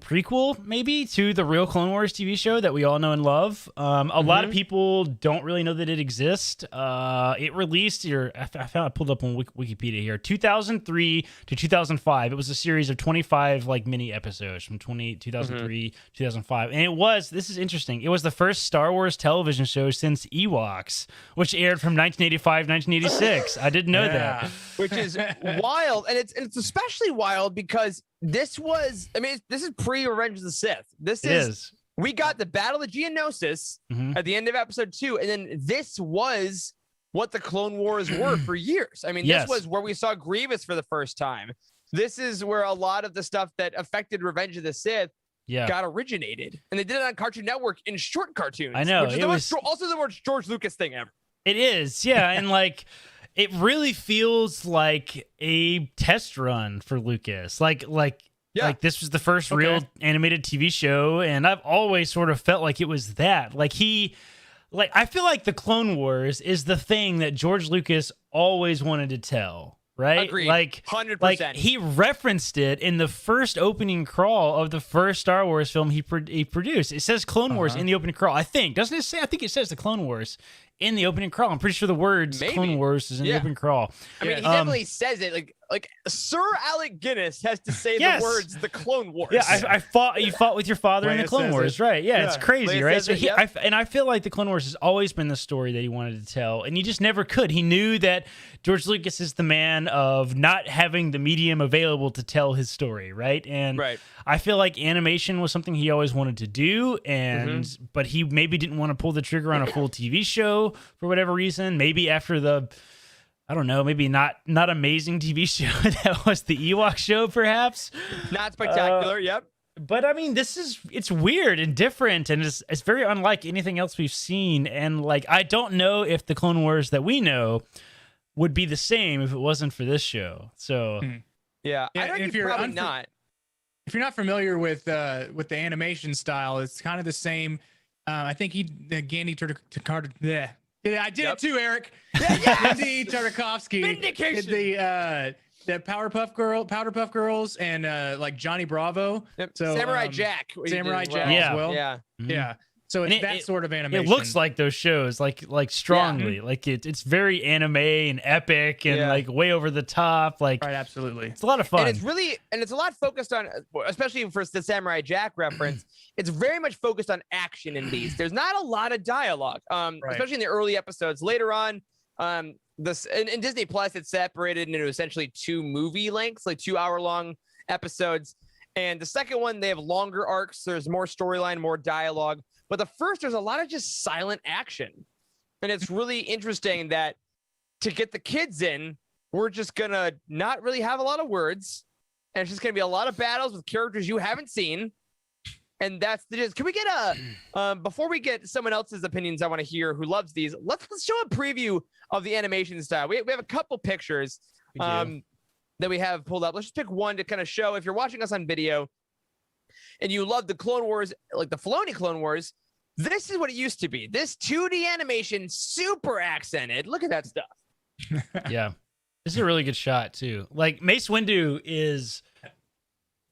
Speaker 2: prequel, maybe, to the real Clone Wars TV show that we all know and love. A lot of people don't really know that it exists. It released here, I pulled up on Wikipedia here, 2003 to 2005. It was a series of 25 mini episodes from 2003, 2005. And this is interesting, it was the first Star Wars television show since Ewoks, which aired from 1985, 1986. I didn't know that.
Speaker 1: Which is wild. And it's especially wild because this is pre-Revenge of the Sith. This is we got the Battle of Geonosis at the end of episode 2, and then this was what the Clone Wars were for years. This was where we saw Grievous for the first time. This is where a lot of the stuff that affected Revenge of the Sith got originated. And they did it on Cartoon Network in short cartoons.
Speaker 2: I know.
Speaker 1: Which is also the most George Lucas thing ever.
Speaker 2: It is, yeah. And it really feels like a test run for Lucas. This was the first real animated TV show, and I've always sort of felt like it was that. I feel like the Clone Wars is the thing that George Lucas always wanted to tell, right?
Speaker 1: Agreed. 100%.
Speaker 2: He referenced it in the first opening crawl of the first Star Wars film he produced. It says Clone Wars in the opening crawl, I think. Doesn't it say? I think it says the Clone Wars in the opening crawl. I'm pretty sure the words Clone Wars is in the opening crawl.
Speaker 1: I mean, he definitely says it. Like Sir Alec Guinness has to say the words "the Clone Wars."
Speaker 2: Yeah, you fought with your father in the Clone Wars, right? Yeah, it's crazy, right? So I feel like the Clone Wars has always been the story that he wanted to tell, and he just never could. He knew that George Lucas is the man of not having the medium available to tell his story, right? And I feel like animation was something he always wanted to do, and but he maybe didn't want to pull the trigger on a full TV show for whatever reason. Maybe after the I don't know, maybe not amazing TV show that was the Ewok show, perhaps.
Speaker 1: Not spectacular, yep.
Speaker 2: But I mean, it's weird and different, and it's very unlike anything else we've seen. And like, I don't know if the Clone Wars that we know would be the same if it wasn't for this show. So
Speaker 1: yeah, I don't think probably not.
Speaker 3: If you're not familiar with the animation style, it's kind of the same. I think Genndy Tartakovsky. I did it too, Eric. Genndy Tartakovsky did the Powerpuff Girls, and like Johnny Bravo. So
Speaker 1: Samurai Jack
Speaker 3: as well. Yeah. So it's that sort of animation.
Speaker 2: It looks like those shows, like strongly, like it's very anime and epic and like way over the top. Like,
Speaker 3: right, absolutely,
Speaker 2: it's a lot of fun.
Speaker 1: And it's a lot focused on, especially for the Samurai Jack reference. It's very much focused on action in these. There's not a lot of dialogue, especially in the early episodes. Later on, this in Disney Plus, it's separated into essentially 2 movie lengths, like 2-hour-long episodes. And the second one, they have longer arcs. There's more storyline, more dialogue. But the first, there's a lot of just silent action. And it's really interesting that to get the kids in, we're just going to not really have a lot of words. And it's just going to be a lot of battles with characters you haven't seen. And that's the gist. Can we get before we get someone else's opinions I want to hear who loves these, let's show a preview of the animation style. We have a couple pictures that we have pulled up. Let's just pick one to kind of show if you're watching us on video and you love the Clone Wars, like the Filoni Clone Wars, this is what it used to be. This 2D animation, super accented. Look at that stuff.
Speaker 2: Yeah. This is a really good shot, too. Like, Mace Windu is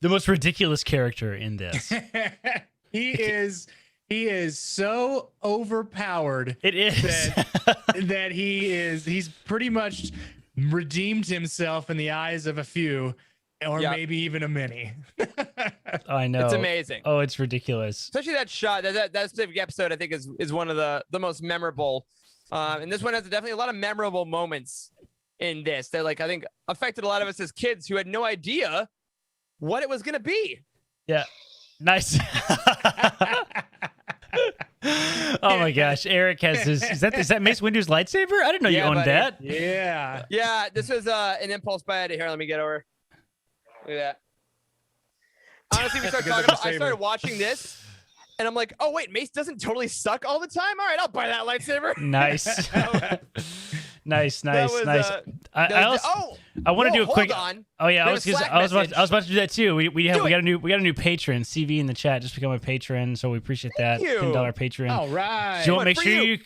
Speaker 2: the most ridiculous character in this.
Speaker 3: He is so overpowered.
Speaker 2: It is.
Speaker 3: That he's pretty much redeemed himself in the eyes of a few. Or maybe even a mini.
Speaker 2: I know.
Speaker 1: It's amazing.
Speaker 2: Oh, it's ridiculous.
Speaker 1: Especially that shot. That specific episode, I think, is one of the most memorable. And this one has definitely a lot of memorable moments in this that, like, I think affected a lot of us as kids who had no idea what it was going to be.
Speaker 2: Yeah. Nice. Oh my gosh, Eric has his. Is that Mace Windu's lightsaber? I didn't know you owned that.
Speaker 3: Yeah.
Speaker 1: Yeah. This was an impulse buy. Here, let me get over. Look at that. Honestly, I started watching this, and I'm like, oh wait, Mace doesn't totally suck all the time. All right, I'll buy that lightsaber.
Speaker 2: Nice. nice. I want to do a quick. Oh yeah, I was about to do that too. We got a new patron, CV in the chat. Just become a patron, so we appreciate that. $10 patron.
Speaker 3: All right.
Speaker 2: Do you want to make sure you?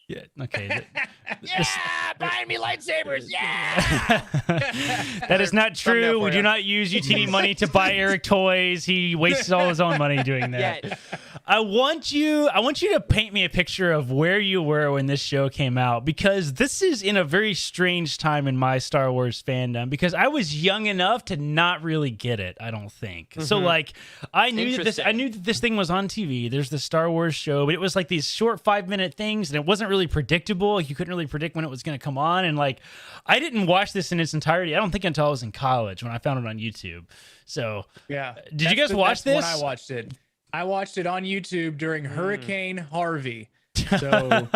Speaker 2: Yeah. Okay.
Speaker 1: Buying me lightsabers. Yeah.
Speaker 2: That is not true. We do not use Youtini money to buy Eric toys. He wastes all his own money doing that. Yeah. I want you to paint me a picture of where you were when this show came out, because this is in a very strange time in my Star Wars fandom, because I was young enough to not really get it, I don't think. So like I knew that this thing was on TV. There's the Star Wars show, but it was like these short 5-minute things, and it wasn't really predictable. Like, you couldn't really predict when it was going to come on, and like I didn't watch this in its entirety. I don't think until I was in college when I found it on YouTube. So
Speaker 3: yeah,
Speaker 2: did you guys watch this?
Speaker 3: When I watched it on YouTube during Hurricane Harvey. So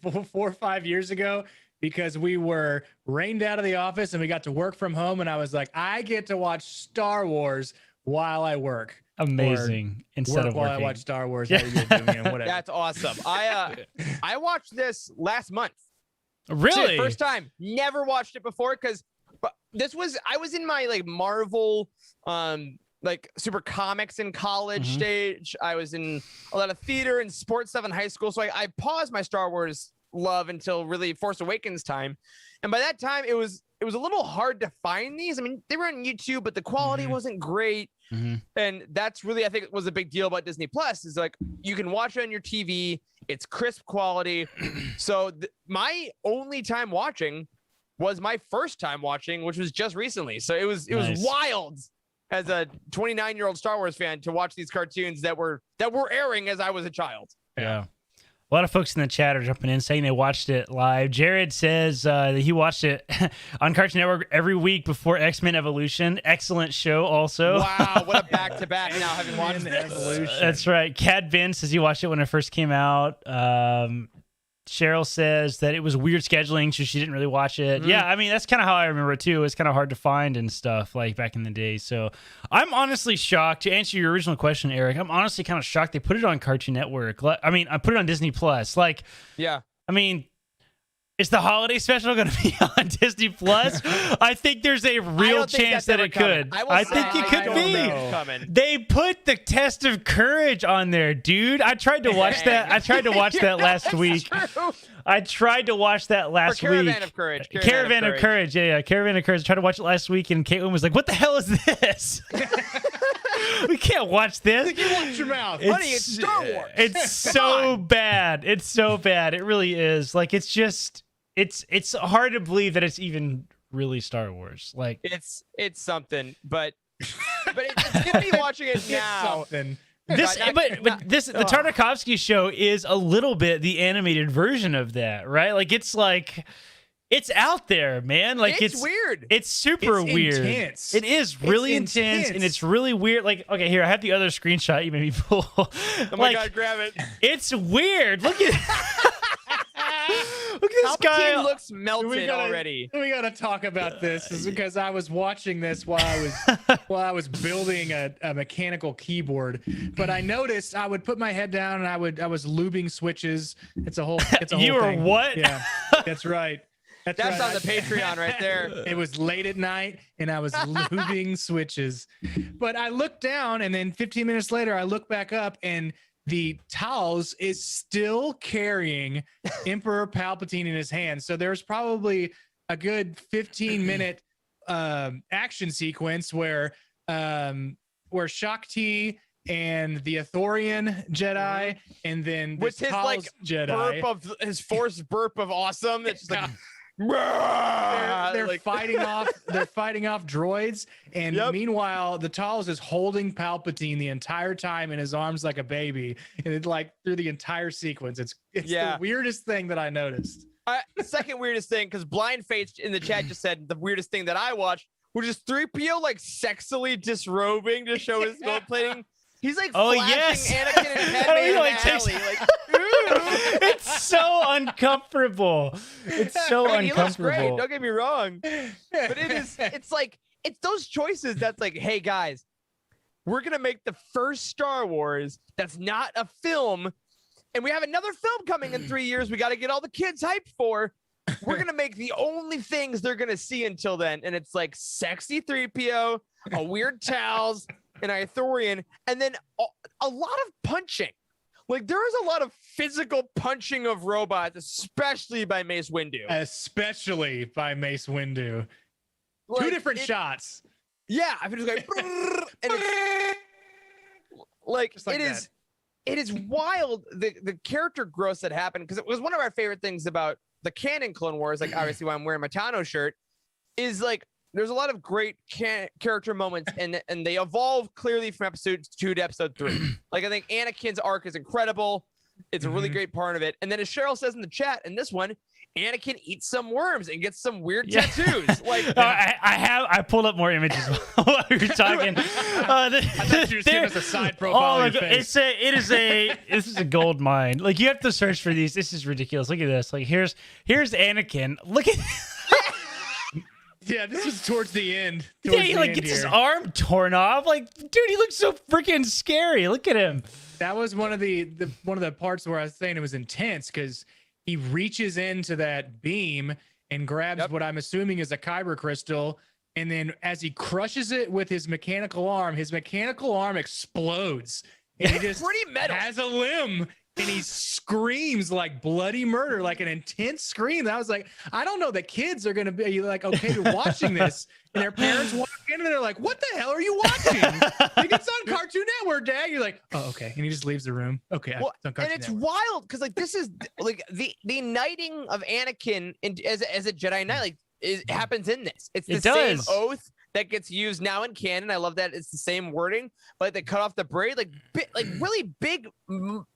Speaker 3: 4 or 5 years ago, because we were rained out of the office and we got to work from home, and I was like, I get to watch Star Wars while I work.
Speaker 2: Amazing. Instead of
Speaker 3: while
Speaker 2: working.
Speaker 3: I watch Star Wars, whatever.
Speaker 1: That's awesome. I watched this last month.
Speaker 2: Really?
Speaker 1: First time. Never watched it before, because I was in my like Marvel like super comics in college stage. I was in a lot of theater and sports stuff in high school, so I paused my Star Wars love until really Force Awakens time. And by that time, it was a little hard to find these. I mean, they were on YouTube, but the quality wasn't great. And that's really, I think, was a big deal about Disney Plus, is like, you can watch it on your TV It's crisp quality. So my only time watching was my first time watching, which was just recently. So it was wild as a 29-year-old Star Wars fan to watch these cartoons that were airing as I was a child.
Speaker 2: Yeah. A lot of folks in the chat are jumping in saying they watched it live. Jared says that he watched it on Cartoon Network every week before X-Men Evolution. Excellent show also.
Speaker 1: Wow, what a back-to-back now having watched Evolution.
Speaker 2: That's right. Cad Ben says he watched it when it first came out. Cheryl says that it was weird scheduling, so she didn't really watch it. Yeah, I mean, that's kind of how I remember it, too. It's kind of hard to find and stuff, like, back in the day. So I'm honestly shocked. To answer your original question, Eric, I'm honestly kind of shocked they put it on Cartoon Network. I mean, I put it on Disney+. Like,
Speaker 1: yeah.
Speaker 2: I mean, is the holiday special going to be on Disney+? I think there's a real chance that it could. I think it could be. They put the Test of Courage on there, dude. I tried to watch that. I tried to watch that last week. I tried to watch that last week.
Speaker 1: Caravan of Courage.
Speaker 2: Caravan of Courage. Yeah, Caravan of Courage. I tried to watch it last week, and Caitlin was like, "What the hell is this? We can't watch this."
Speaker 3: You watch your mouth,
Speaker 1: honey. It's Star Wars.
Speaker 2: It's so bad. It's so bad. It really is. Like, it's just. It's hard to believe that it's even really Star Wars. Like,
Speaker 1: it's something, but it's gonna be watching it now.
Speaker 3: Something.
Speaker 2: The Tartakovsky show is a little bit the animated version of that, right? Like, it's out there, man. Like, it's
Speaker 1: weird.
Speaker 2: It's super weird.
Speaker 3: Intense.
Speaker 2: It is really intense, and it's really weird. Like, okay, here I have the other screenshot you made me pull.
Speaker 1: Oh my God, grab it!
Speaker 2: It's weird. Look at. Look at this guy.
Speaker 1: Palpatine looks melted already.
Speaker 3: We gotta talk about this, is because I was watching this while I was building a mechanical keyboard. But I noticed I would put my head down and I was lubing switches. It's a whole
Speaker 2: you were
Speaker 3: thing.
Speaker 2: what?
Speaker 3: Yeah, that's right.
Speaker 1: That's right. On the Patreon right there.
Speaker 3: It was late at night and I was lubing switches. But I looked down and then 15 minutes later I look back up and the Tals is still carrying Emperor Palpatine in his hand. So there's probably a good 15-minute action sequence where Shakti and the Athorian Jedi, and then
Speaker 1: with his
Speaker 3: Tal's Jedi,
Speaker 1: burp of his forced burp of awesome. It's just like.
Speaker 3: They're fighting off droids, and meanwhile the Tals is holding Palpatine the entire time in his arms like a baby, and it's like through the entire sequence. It's the weirdest thing that I noticed.
Speaker 1: Second weirdest thing, because Blind Fates in the chat just said the weirdest thing that I watched, which is 3PO like sexily disrobing to show his gold plating. He's like flashing Anakin and Padme in the alley. Like,
Speaker 2: it's so uncomfortable. It's so uncomfortable.
Speaker 1: He looks great, don't get me wrong. But it's those choices that's like, hey guys, we're gonna make the first Star Wars that's not a film, and we have another film coming in 3 years we got to get all the kids hyped for. We're gonna make the only things they're gonna see until then, and it's like sexy 3PO, a weird Tals, an Ithorian, and then a lot of punching. Like, there is a lot of physical punching of robots, especially by Mace Windu.
Speaker 3: Like, two different shots.
Speaker 1: Yeah, I feel just going, and it's like, it is wild, the character growth that happened, because it was one of our favorite things about the canon Clone Wars, like obviously why I'm wearing my Tano shirt, is like there's a lot of great character moments, and they evolve clearly from episode 2 to episode 3. Like, I think Anakin's arc is incredible. It's a really great part of it. And then as Cheryl says in the chat, in this one, Anakin eats some worms and gets some weird tattoos. Like,
Speaker 2: I pulled up more images while we were talking.
Speaker 3: I thought you were giving us a side profile of your face.
Speaker 2: This is a gold mine. Like, you have to search for these. This is ridiculous. Look at this. Like, here's Anakin. Look at.
Speaker 3: Yeah, this was towards the end.
Speaker 2: He gets his arm torn off. Like, dude, he looks so freaking scary. Look at him.
Speaker 3: That was one of the parts where I was saying it was intense, because he reaches into that beam and grabs what I'm assuming is a kyber crystal, and then as he crushes it with his mechanical arm explodes. And he just
Speaker 1: pretty metal.
Speaker 3: Has a limb and he screams like bloody murder, like an intense scream. And I was like, I don't know that kids are going to be like, okay to watching this. And their parents walk in and they're like, what the hell are you watching? Like, it's on Cartoon Network, Dad. You're like, oh, okay. And he just leaves the room. Okay.
Speaker 1: Well,
Speaker 3: it's on Cartoon
Speaker 1: and it's
Speaker 3: Network.
Speaker 1: wild because like this is like the knighting of Anakin as a Jedi Knight like happens in this. It's the same oath that gets used now in canon. I love that it's the same wording, but they cut off the braid, like really big,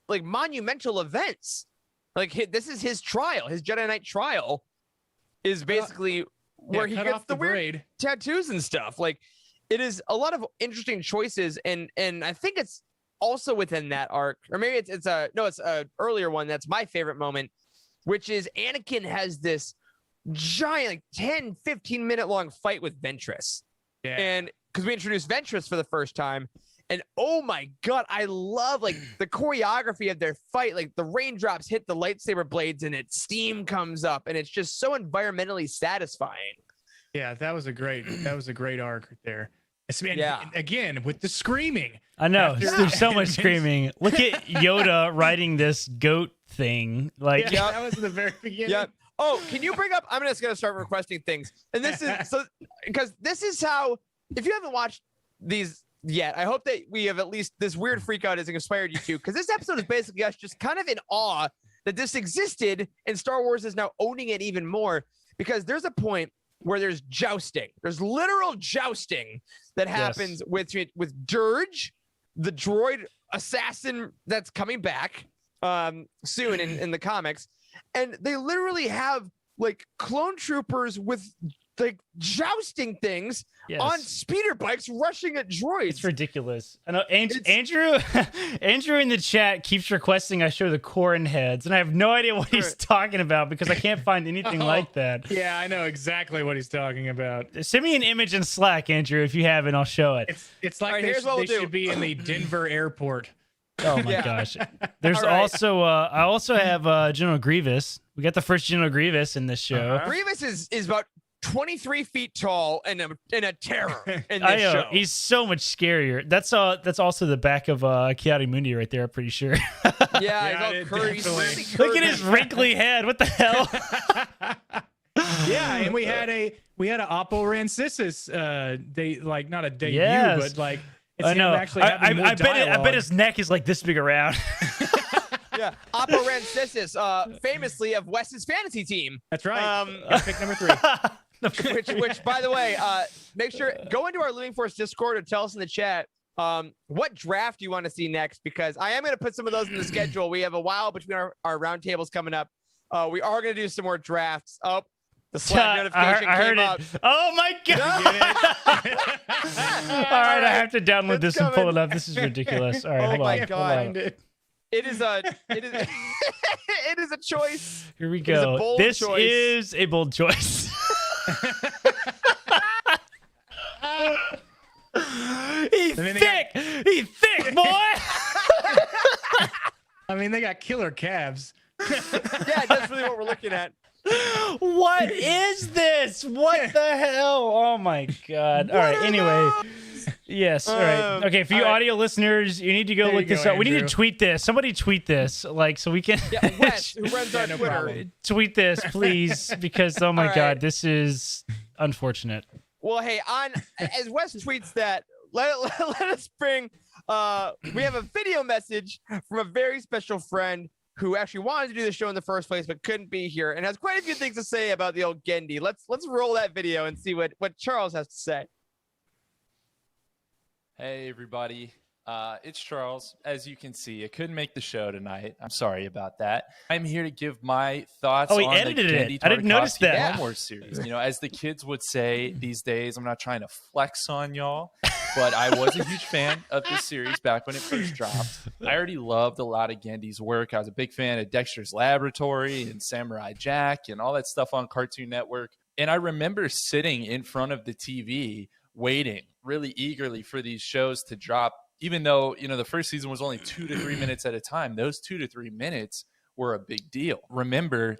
Speaker 1: like monumental events. Like this is his trial, his Jedi Knight trial, is basically where he gets the weird braid tattoos and stuff. Like it is a lot of interesting choices, and I think it's also within that arc, or maybe it's a earlier one that's my favorite moment, which is Anakin has this giant like 10-15 minute long fight with Ventress. Yeah. And because we introduced Ventress for the first time, and oh my god, I love like the choreography of their fight. Like the raindrops hit the lightsaber blades and steam comes up, and it's just so environmentally satisfying.
Speaker 3: Yeah, that was a great arc right there. And again, with the screaming.
Speaker 2: I know. There's so much screaming. Look at Yoda riding this goat thing. Like
Speaker 3: that was in the very beginning.
Speaker 1: Yeah. Oh, can you bring up? I'm just gonna start requesting things, and this is so because this is how. If you haven't watched these yet, I hope that we have at least this weird freak out has inspired you to. Because this episode is basically us just kind of in awe that this existed, and Star Wars is now owning it even more. Because there's a point where there's jousting. There's literal jousting that happens with Dirge, the droid assassin that's coming back soon in the comics. And they literally have like clone troopers with like jousting things on speeder bikes rushing at droids.
Speaker 2: It's ridiculous. I know Andrew in the chat keeps requesting I show the Corrin heads, and I have no idea what he's talking about because I can't find anything like that.
Speaker 3: Yeah, I know exactly what he's talking about.
Speaker 2: Send me an image in Slack, Andrew, if you have it. I'll show it.
Speaker 3: It's like they should be in the Denver airport.
Speaker 2: Oh my gosh. There's also I also have General Grievous. We got the first General Grievous in this show.
Speaker 1: Grievous is about 23 feet tall and a terror in this show.
Speaker 2: He's so much scarier. That's also the back of Ki-Adi-Mundi right there, I'm pretty sure.
Speaker 1: Yeah, he's all curvy.
Speaker 2: Look at his wrinkly head. What the hell?
Speaker 3: Yeah, and we had an Oppo Rancisis not a debut, but like it's
Speaker 2: I know.
Speaker 3: Actually
Speaker 2: I bet his neck is like this big around.
Speaker 1: Yeah, Oppo Rancisis, famously of Wes's fantasy team.
Speaker 3: That's right. Pick number 3.
Speaker 1: which, by the way, make sure go into our Living Force Discord or tell us in the chat what draft you want to see next, because I am going to put some of those in the schedule. We have a while between our roundtables coming up. We are going to do some more drafts. Oh, the Slack notification came up.
Speaker 2: Oh my god! All right, I have to download this and pull it up. This is ridiculous. All right, hold on.
Speaker 1: Oh my god! It is a choice.
Speaker 2: Here we go. This is a bold choice. He's thick, boy.
Speaker 3: I mean, they got killer calves.
Speaker 1: Yeah, that's really what we're looking at.
Speaker 2: What is this? What the hell? Oh my god. All right, anyway. Yes, all right. Okay, for you audio listeners, you need to go look this up. We need to tweet this. Somebody tweet this, like, so we can...
Speaker 1: Yeah, Wes, who runs our Twitter.
Speaker 2: Tweet this, please, because, oh my god, this is unfortunate.
Speaker 1: Well, hey, as Wes tweets that, let us bring... we have a video message from a very special friend who actually wanted to do the show in the first place but couldn't be here and has quite a few things to say about the old Genndy. Let's roll that video and see what Charles has to say.
Speaker 4: Hey everybody, it's Charles. As you can see, I couldn't make the show tonight. I'm sorry about that. I'm here to give my thoughts on the Genndy
Speaker 2: I didn't notice that.
Speaker 4: Clone Wars series. You know, as the kids would say these days, I'm not trying to flex on y'all, but I was a huge fan of this series back when it first dropped. I already loved a lot of Genndy's work. I was a big fan of Dexter's Laboratory and Samurai Jack and all that stuff on Cartoon Network. And I remember sitting in front of the TV waiting really eagerly for these shows to drop, even though, you know, the first season was only 2 to 3 minutes at a time. Those 2 to 3 minutes were a big deal. Remember,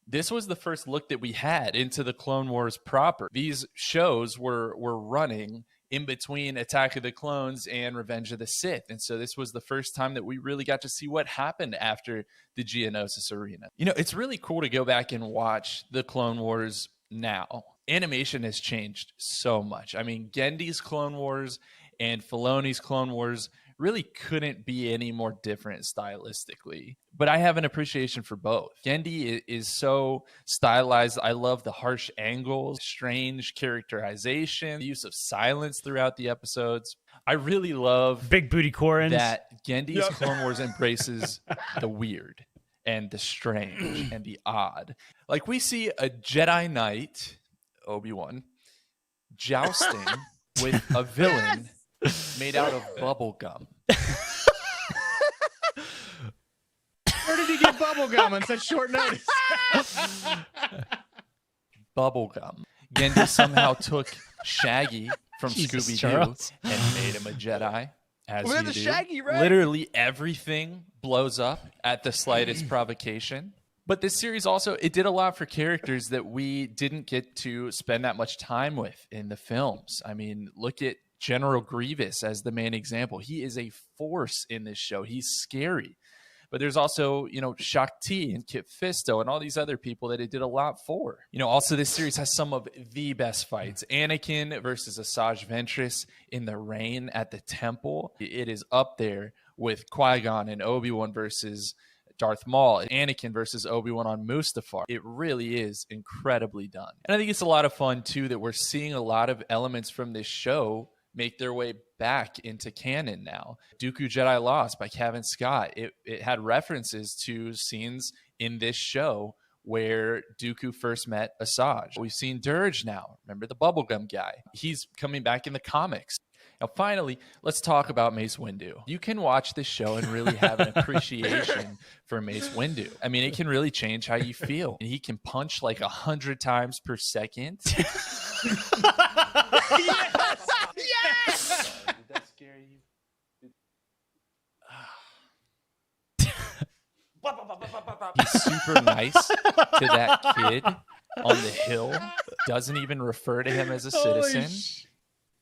Speaker 4: this was the first look that we had into the Clone Wars proper. These shows were running in between Attack of the Clones and Revenge of the Sith. And so this was the first time that we really got to see what happened after the Geonosis arena. You know, it's really cool to go back and watch the Clone Wars now. Animation has changed so much. I mean, Gendy's Clone Wars and Filoni's Clone Wars really couldn't be any more different stylistically. But I have an appreciation for both. Genndy is so stylized. I love the harsh angles, strange characterization, the use of silence throughout the episodes. I really love
Speaker 2: big booty Quarrens.
Speaker 4: That Gendy's Clone Wars embraces the weird and the strange and the odd. Like we see a Jedi Knight, Obi-Wan, jousting with a villain made out of bubble gum.
Speaker 3: Where did he get bubble gum on such short notice?
Speaker 4: Bubble gum. Genndy somehow took Shaggy from Scooby-Doo and made him a Jedi. As you do.
Speaker 1: Shaggy, right?
Speaker 4: Literally everything blows up at the slightest provocation. But this series also, it did a lot for characters that we didn't get to spend that much time with in the films. I mean, look at General Grievous as the main example. He is a force in this show. He's scary. But there's also, you know, Shakti and Kit Fisto and all these other people that it did a lot for. You know, also this series has some of the best fights. Anakin versus Asajj Ventress in the rain at the temple. It is up there with Qui-Gon and Obi-Wan versus Darth Maul, Anakin versus Obi-Wan on Mustafar. It really is incredibly done. And I think it's a lot of fun, too, that we're seeing a lot of elements from this show make their way back into canon now. Dooku Jedi Lost by Kevin Scott. It had references to scenes in this show where Dooku first met Asajj. We've seen Dirge now. Remember the bubblegum guy? He's coming back in the comics. Now, finally, let's talk about Mace Windu. You can watch this show and really have an appreciation for Mace Windu. I mean, it can really change how you feel. And he can punch like 100 times per second.
Speaker 1: Yes! Yes!
Speaker 4: Did that scare you? He's super nice to that kid on the hill. Doesn't even refer to him as a citizen.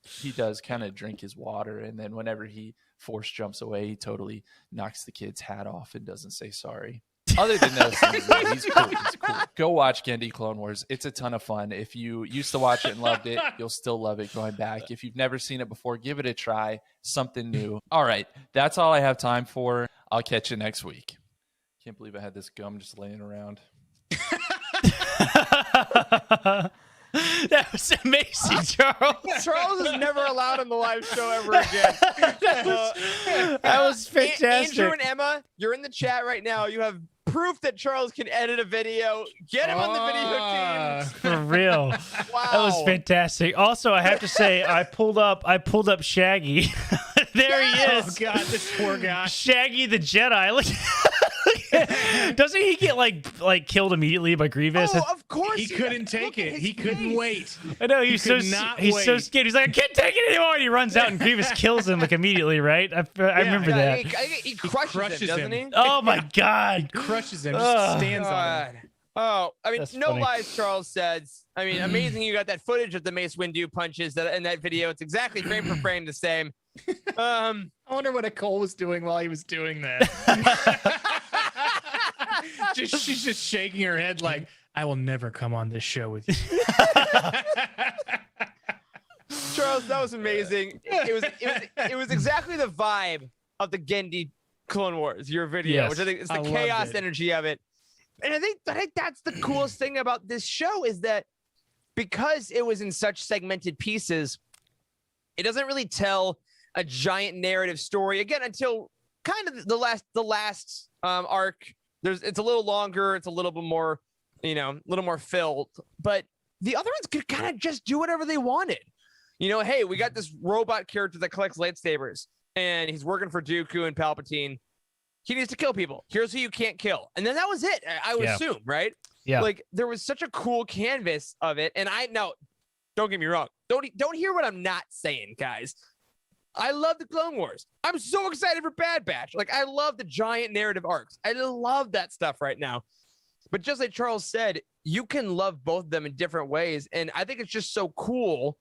Speaker 4: He does kind of drink his water, and then whenever he force jumps away, he totally knocks the kid's hat off and doesn't say sorry. Other than those things, yeah, he's cool. He's cool. Go watch Genndy Clone Wars. It's a ton of fun. If you used to watch it and loved it, you'll still love it going back. If you've never seen it before, give it a try. Something new. All right. That's all I have time for. I'll catch you next week. Can't believe I had this gum just laying around.
Speaker 2: That was amazing, Charles.
Speaker 1: Charles is never allowed on the live show ever again.
Speaker 2: That was fantastic.
Speaker 1: Andrew and Emma, you're in the chat right now. You have proof that Charles can edit a video. Get him on the video team.
Speaker 2: For real.
Speaker 1: Wow.
Speaker 2: That was fantastic. Also, I have to say, I pulled up Shaggy. There he is.
Speaker 3: Oh God, this poor guy.
Speaker 2: Shaggy the Jedi. Look. Doesn't he get like killed immediately by Grievous?
Speaker 1: Oh, of course.
Speaker 3: He couldn't take it. He couldn't wait.
Speaker 2: I know he's so scared. He's like, I can't take it anymore. And he runs out and Grievous kills him like immediately, right? I remember that.
Speaker 1: He crushes him, doesn't he?
Speaker 2: Oh my God.
Speaker 3: He crushes him. Just stands on him.
Speaker 1: Oh, I mean,
Speaker 2: That's
Speaker 1: no
Speaker 2: funny.
Speaker 1: lies, Charles says. I mean, amazing you got that footage of the Mace Windu punches in that video. It's exactly frame for frame the same.
Speaker 3: I wonder what Nicole was doing while he was doing that. She's just shaking her head like, I will never come on this show with you.
Speaker 1: Charles, that was amazing. It was exactly the vibe of the Genndy Clone Wars, your video,
Speaker 2: Yes.
Speaker 1: which I think is the chaos energy of it. And I think that's the coolest thing about this show is that because it was in such segmented pieces, it doesn't really tell a giant narrative story again until kind of the last arc. It's a little longer, it's a little bit more, a little more filled, but the other ones could kind of just do whatever they wanted. Hey, we got this robot character that collects lightsabers and he's working for Dooku and Palpatine. He needs to kill people. Here's who you can't kill. And then that was it, I would assume, right?
Speaker 2: Yeah.
Speaker 1: Like there was such a cool canvas of it. And don't get me wrong. Don't hear what I'm not saying, guys. I love the Clone Wars. I'm so excited for Bad Batch. Like, I love the giant narrative arcs. I love that stuff right now. But just like Charles said, you can love both of them in different ways. And I think it's just so cool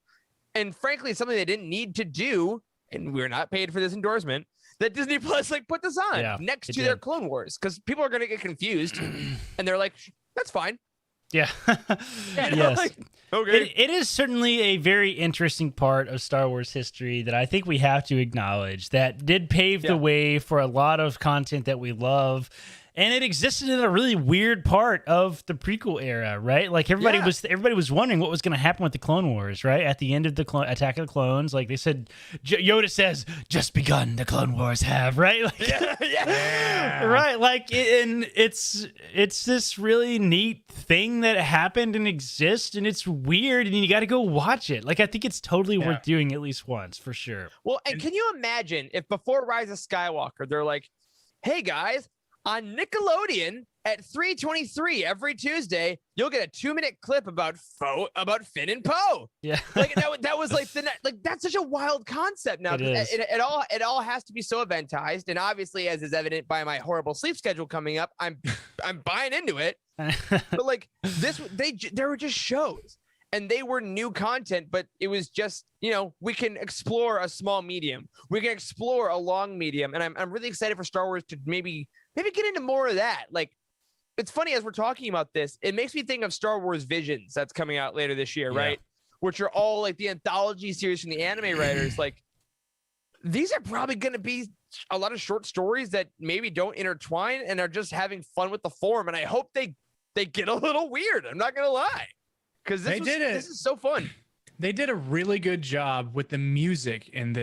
Speaker 1: and frankly, something they didn't need to do, and we're not paid for this endorsement, that Disney Plus like put this on next to their Clone Wars, because people are going to get confused, and they're like, that's fine.
Speaker 2: Yeah. Yes.
Speaker 1: Like, okay.
Speaker 2: It is certainly a very interesting part of Star Wars history that I think we have to acknowledge that did pave the way for a lot of content that we love. And it existed in a really weird part of the prequel era, right? Like everybody was wondering what was going to happen with the Clone Wars, right? At the end of the Attack of the Clones, like they said, Yoda says, "Just begun, the Clone Wars have," right? Like, right? Like, and it's this really neat thing that happened and exists, and it's weird, and you got to go watch it. Like, I think it's totally worth doing at least once for sure.
Speaker 1: Well, and can you imagine if before Rise of Skywalker, they're like, "Hey guys, on Nickelodeon at 3:23 every Tuesday, you'll get a 2-minute clip about Finn and Poe."
Speaker 2: Yeah,
Speaker 1: like that was like that's such a wild concept now. It all has to be so eventized, and obviously, as is evident by my horrible sleep schedule coming up, I'm buying into it. But like this, there were just shows, and they were new content, but it was just, we can explore a small medium, we can explore a long medium, and I'm really excited for Star Wars to maybe get into more of that. Like, it's funny as we're talking about this, it makes me think of Star Wars Visions that's coming out later this year, right? Which are all like the anthology series from the anime writers. Like, these are probably going to be a lot of short stories that maybe don't intertwine and are just having fun with the form. And I hope they get a little weird. I'm not going to lie, because this is so fun.
Speaker 3: They did a really good job with the music in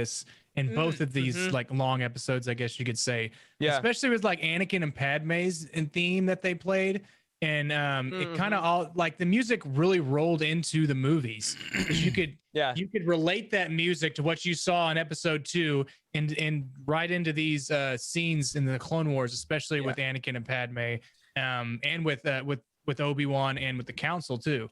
Speaker 3: both of these like long episodes, I guess you could say. Yeah. Especially with like Anakin and Padme's theme that they played. And it kind of all like the music really rolled into the movies. You could relate that music to what you saw in episode 2 and right into these scenes in the Clone Wars, especially with Anakin and Padme, and with Obi-Wan and with the Council too.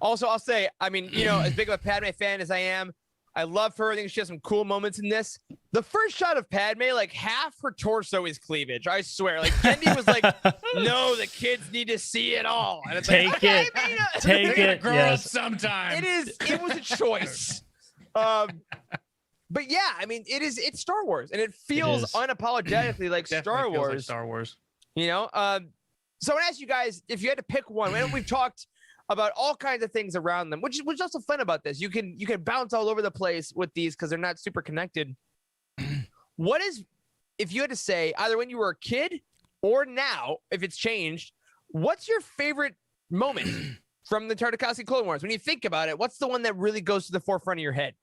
Speaker 1: Also, I'll say, I mean, as big of a Padme fan as I am, I love her. I think she has some cool moments in this. The first shot of Padme, like half her torso is cleavage. I swear. Like Genndy was like, "No, the kids need to see it all." And it's
Speaker 2: take it.
Speaker 3: Grow up sometime.
Speaker 1: It was a choice. But yeah, I mean, it's Star Wars, and it feels unapologetically like Star Wars.
Speaker 3: Like Star Wars.
Speaker 1: So I want to ask you guys, if you had to pick one, and we've talked about all kinds of things around them, which is also fun about this. You can bounce all over the place with these because they're not super connected. What is, if you had to say, either when you were a kid or now, if it's changed, what's your favorite moment from the Tartakovsky Clone Wars? When you think about it, what's the one that really goes to the forefront of your head?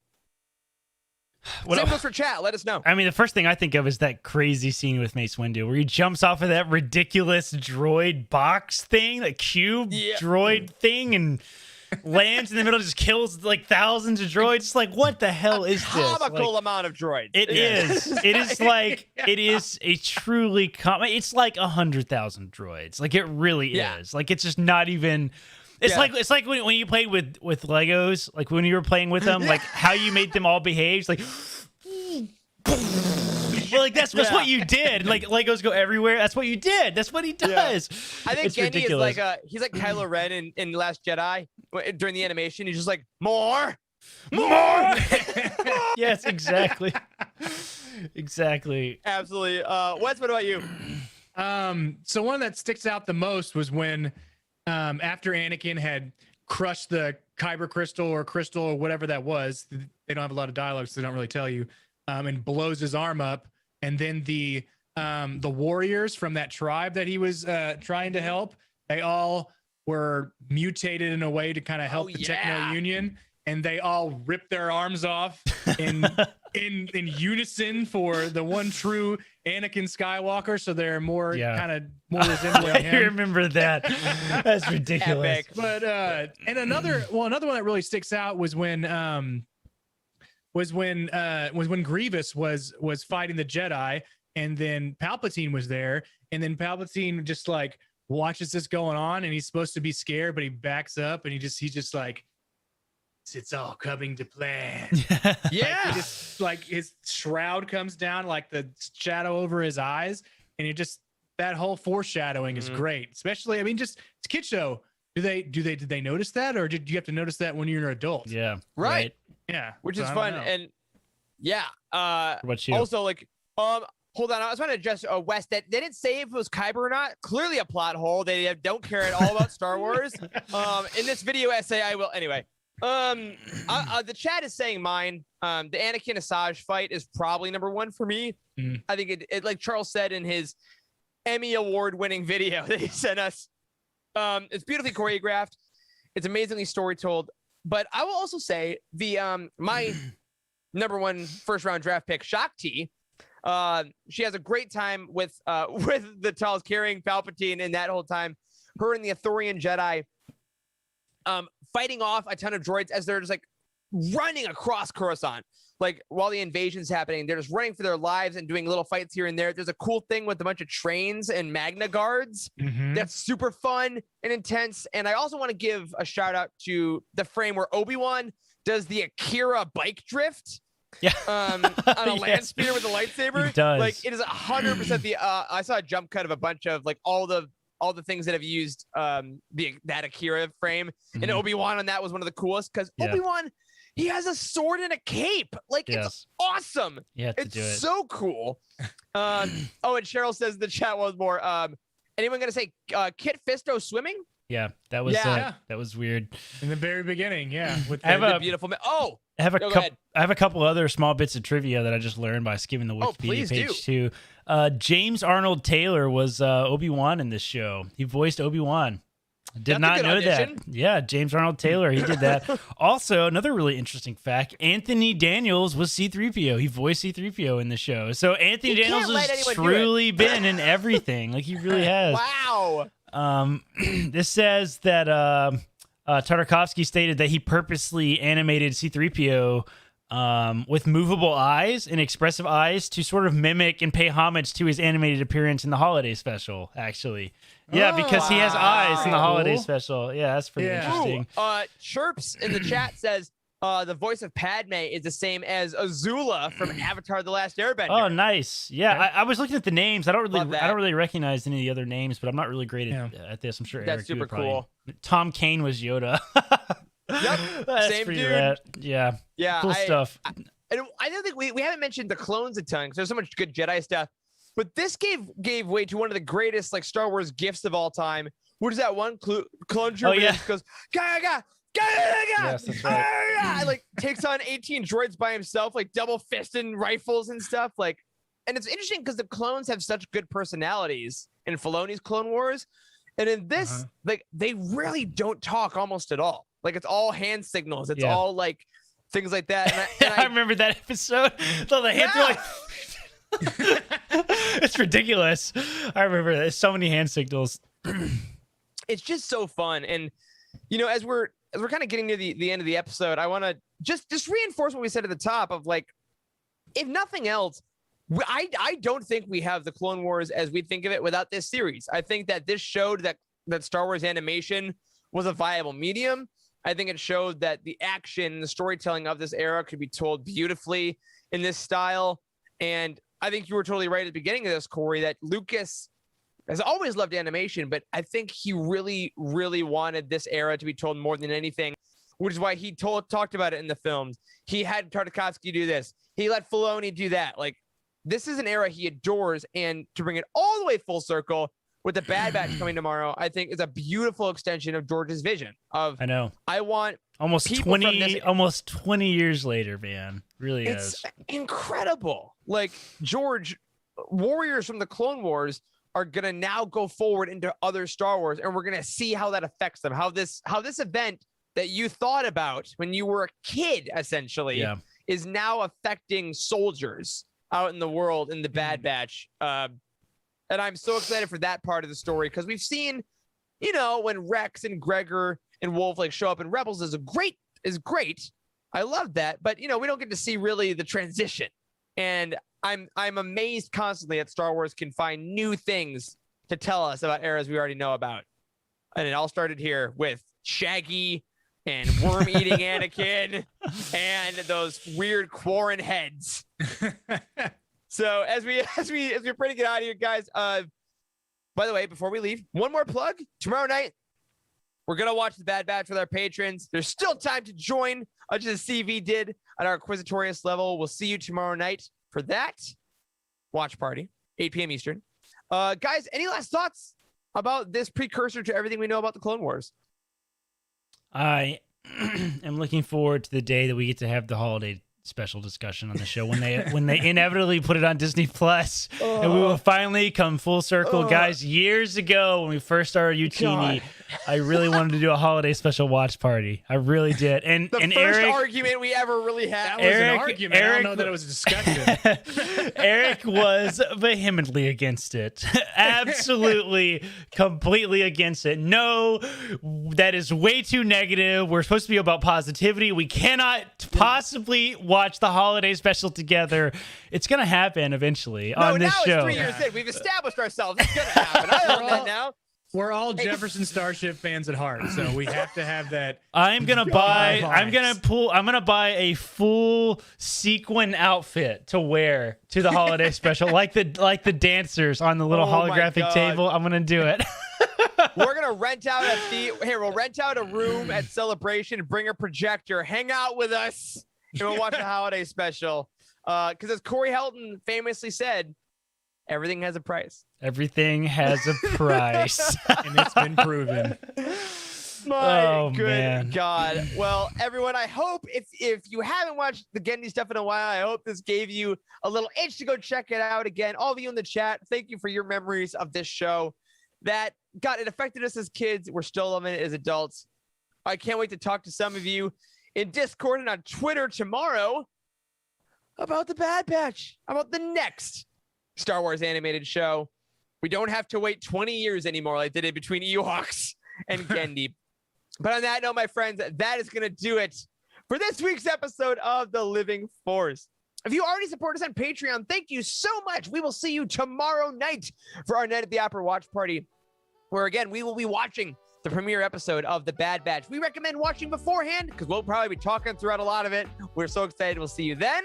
Speaker 1: Same goes for chat. Let us know.
Speaker 2: I mean, the first thing I think of is that crazy scene with Mace Windu where he jumps off of that ridiculous droid box thing, that cube droid thing, and lands in the middle, just kills like thousands of droids. It's like, what the hell is this?
Speaker 1: Comical amount of droids.
Speaker 2: It is. It is like it is a truly it's like 100,000 droids. Like, it really is. Like, it's just not even. It's like when you played with Legos, like when you were playing with them, like how you made them all behave. Like, well, like that's what you did. Like Legos go everywhere. That's what you did. That's what he does.
Speaker 1: I think Genndy is like he's like Kylo Ren in Last Jedi during the animation. He's just like more.
Speaker 2: Yes, exactly. Exactly.
Speaker 1: Absolutely. Wes, what about you?
Speaker 3: So one that sticks out the most was when. After Anakin had crushed the kyber crystal or whatever that was, they don't have a lot of dialogue, so they don't really tell you, and blows his arm up. And then the warriors from that tribe that he was trying to help, they all were mutated in a way to kind of help the Techno Union, and they all ripped their arms off in unison for the one true Anakin Skywalker, so they're more kind of more resembling him.
Speaker 2: I remember that. That's ridiculous.
Speaker 1: Epic.
Speaker 3: But and another one that really sticks out was when Grievous was fighting the Jedi, and then Palpatine was there, and then Palpatine just like watches this going on, and he's supposed to be scared, but he backs up, and he's just like, it's all coming to plan.
Speaker 1: Yeah.
Speaker 3: Like, just like his shroud comes down, like the shadow over his eyes, and it just, that whole foreshadowing is great. Especially, I mean, just it's a kid show. Did they notice that, or did you have to notice that when you're an adult?
Speaker 2: Yeah.
Speaker 1: Right.
Speaker 3: Yeah,
Speaker 1: which
Speaker 3: so
Speaker 1: is
Speaker 3: I
Speaker 1: fun.
Speaker 3: don't know.
Speaker 1: And yeah,
Speaker 2: What you?
Speaker 1: also like hold on, I was trying to address Wes that they didn't say if it was Kyber or not. Clearly a plot hole. They don't care at all about Star Wars. In this video essay, I will anyway. The chat is saying mine. The Anakin Asajj fight is probably number one for me. I think it like Charles said in his Emmy award-winning video that he sent us. It's beautifully choreographed. It's amazingly story told. But I will also say the my number one first round draft pick, Shakti. She has a great time with the Tals carrying Palpatine, and that whole time, her and the Ithorian Jedi fighting off a ton of droids as they're just like running across Coruscant. Like while the invasion's happening, they're just running for their lives and doing little fights here and there. There's a cool thing with a bunch of trains and Magna Guards. That's super fun and intense. And I also want to give a shout out to the frame where Obi-Wan does the Akira bike drift.
Speaker 2: Yeah.
Speaker 1: On a land speeder with a lightsaber.
Speaker 2: He does.
Speaker 1: Like it is 100% the I saw a jump cut of a bunch of like all the things that have used that Akira frame. And Obi-Wan on that was one of the coolest because Obi-Wan, he has a sword and a cape. Like it's awesome. It's so cool. And Cheryl says the chat was more anyone gonna say Kit Fisto swimming?
Speaker 2: Yeah, that was that was weird.
Speaker 3: In the very beginning, with
Speaker 2: the
Speaker 1: beautiful
Speaker 2: I have a couple other small bits of trivia that I just learned by skimming the Wikipedia page too. James Arnold Taylor was Obi-Wan in this show. He voiced Obi-Wan. Did not know that. Yeah, James Arnold Taylor, he did that. Also, another really interesting fact, Anthony Daniels was C-3PO. He voiced C-3PO in the show. So Anthony Daniels has truly been in everything. Like he really has.
Speaker 1: Wow.
Speaker 2: This says that Tartakovsky stated that he purposely animated C-3PO with movable eyes and expressive eyes to sort of mimic and pay homage to his animated appearance in the holiday special, actually. Yeah, because he has eyes in the holiday special. Yeah, that's pretty interesting.
Speaker 1: Chirps in the chat says the voice of Padme is the same as Azula from Avatar: The Last Airbender.
Speaker 2: Oh, nice. Yeah, I was looking at the names. I don't really recognize any of the other names, but I'm not really great at this. I'm sure
Speaker 1: that's
Speaker 2: Eric,
Speaker 1: super cool.
Speaker 2: Tom Kane was Yoda.
Speaker 1: Yep,
Speaker 2: that's
Speaker 1: same
Speaker 2: pretty
Speaker 1: dude.
Speaker 2: Rad. Yeah, cool stuff.
Speaker 1: I don't think we haven't mentioned the clones a ton because there's so much good Jedi stuff. But this gave way to one of the greatest like Star Wars gifts of all time. What is that one clone trooper that goes ga.
Speaker 2: Yes, that's right.
Speaker 1: Like takes on 18 droids by himself, like double fisting rifles and stuff. Like, and it's interesting because the clones have such good personalities in Filoni's Clone Wars, and in this, like they really don't talk almost at all. Like it's all hand signals. It's all like things like that. And
Speaker 2: I remember that episode. So the hands were like. It's ridiculous. I remember there's so many hand signals.
Speaker 1: It's just so fun. And as we're kind of getting to the end of the episode, I want to just reinforce what we said at the top of like, if nothing else, I don't think we have the Clone Wars as we think of it without this series. I think that this showed that Star Wars animation was a viable medium. I think it showed that the action, the storytelling of this era could be told beautifully in this style. And I think you were totally right at the beginning of this, Corey, that Lucas has always loved animation, but I think he really, really wanted this era to be told more than anything, which is why he talked about it in the films. He had Tartakovsky do this. He let Filoni do that. Like, this is an era he adores, and to bring it all the way full circle with the Bad Batch coming tomorrow, I think is a beautiful extension of George's vision of,
Speaker 2: I know.
Speaker 1: I want
Speaker 2: almost 20 years later, man. Really
Speaker 1: it's incredible. Like George, warriors from the Clone Wars are gonna now go forward into other Star Wars, and we're gonna see how that affects them. How this event that you thought about when you were a kid essentially is now affecting soldiers out in the world in the Bad Batch. And I'm so excited for that part of the story because we've seen, when Rex and Gregor and Wolf like show up in Rebels is great. I love that, but we don't get to see really the transition. And I'm amazed constantly that Star Wars can find new things to tell us about eras we already know about. And it all started here with Shaggy and worm-eating Anakin and those weird Quarren heads. So as we're ready to get out of here, guys. By the way, before we leave, one more plug. Tomorrow night, we're gonna watch the Bad Batch with our patrons. There's still time to join much as CV did at our Quisitorius level. We'll see you tomorrow night for that watch party, 8 p.m. Eastern. Guys, any last thoughts about this precursor to everything we know about the Clone Wars?
Speaker 2: I am looking forward to the day that we get to have the holiday special discussion on the show when they inevitably put it on Disney Plus, and we will finally come full circle. Guys, years ago when we first started Youtini, I really wanted to do a holiday special watch party. I really did. And
Speaker 1: the
Speaker 2: first
Speaker 1: Eric, argument we ever really had.
Speaker 3: That was an argument. I don't know that it was a discussion.
Speaker 2: Eric was vehemently against it. Absolutely, completely against it. No, that is way too negative. We're supposed to be about positivity. We cannot possibly watch the holiday special together. It's gonna happen eventually on this show.
Speaker 1: Now it's 3 years in. We've established ourselves. It's gonna happen. I own that now.
Speaker 3: We're all Jefferson Starship fans at heart, so we have to have that.
Speaker 2: I'm gonna buy a full sequin outfit to wear to the holiday special, like the dancers on the little holographic table. I'm gonna do it.
Speaker 1: We're gonna rent out we'll rent out a room at Celebration, bring a projector, hang out with us, and we'll watch a holiday special. Because as Corey Helton famously said, everything has a price.
Speaker 2: Everything has a price.
Speaker 3: And it's been proven.
Speaker 1: My good God. Well, everyone, I hope if you haven't watched the Genndy stuff in a while, I hope this gave you a little itch to go check it out again. All of you in the chat, thank you for your memories of this show. That, God, it affected us as kids. We're still loving it as adults. I can't wait to talk to some of you in Discord and on Twitter tomorrow about the Bad Batch, about the next Star Wars animated show. We don't have to wait 20 years anymore like they did between Ewoks and Genndy. But on that note, my friends, that is going to do it for this week's episode of The Living Force. If you already support us on Patreon, thank you so much. We will see you tomorrow night for our Night at the Opera watch party, where, again, we will be watching the premiere episode of The Bad Batch. We recommend watching beforehand because we'll probably be talking throughout a lot of it. We're so excited. We'll see you then.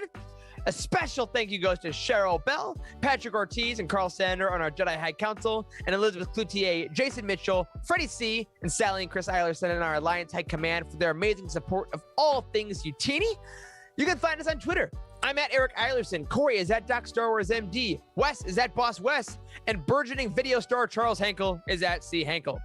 Speaker 1: A special thank you goes to Cheryl Bell, Patrick Ortiz, and Carl Sander on our Jedi High Council, and Elizabeth Cloutier, Jason Mitchell, Freddie C., and Sally and Chris Eilerson in our Alliance High Command for their amazing support of all things Youtini. You can find us on Twitter. I'm at Eric Eilerson. Corey is at Doc Star Wars MD. Wes is at Boss Wes. And burgeoning video star Charles Henkel is at C. Henkel.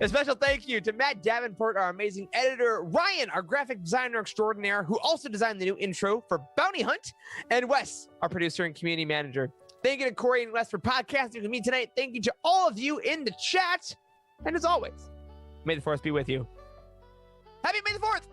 Speaker 1: A special thank you to Matt Davenport, our amazing editor, Ryan, our graphic designer extraordinaire, who also designed the new intro for Bounty Hunt, and Wes, our producer and community manager. Thank you to Corey and Wes for podcasting with me tonight. Thank you to all of you in the chat. And as always, may the Force be with you. Happy May the 4th!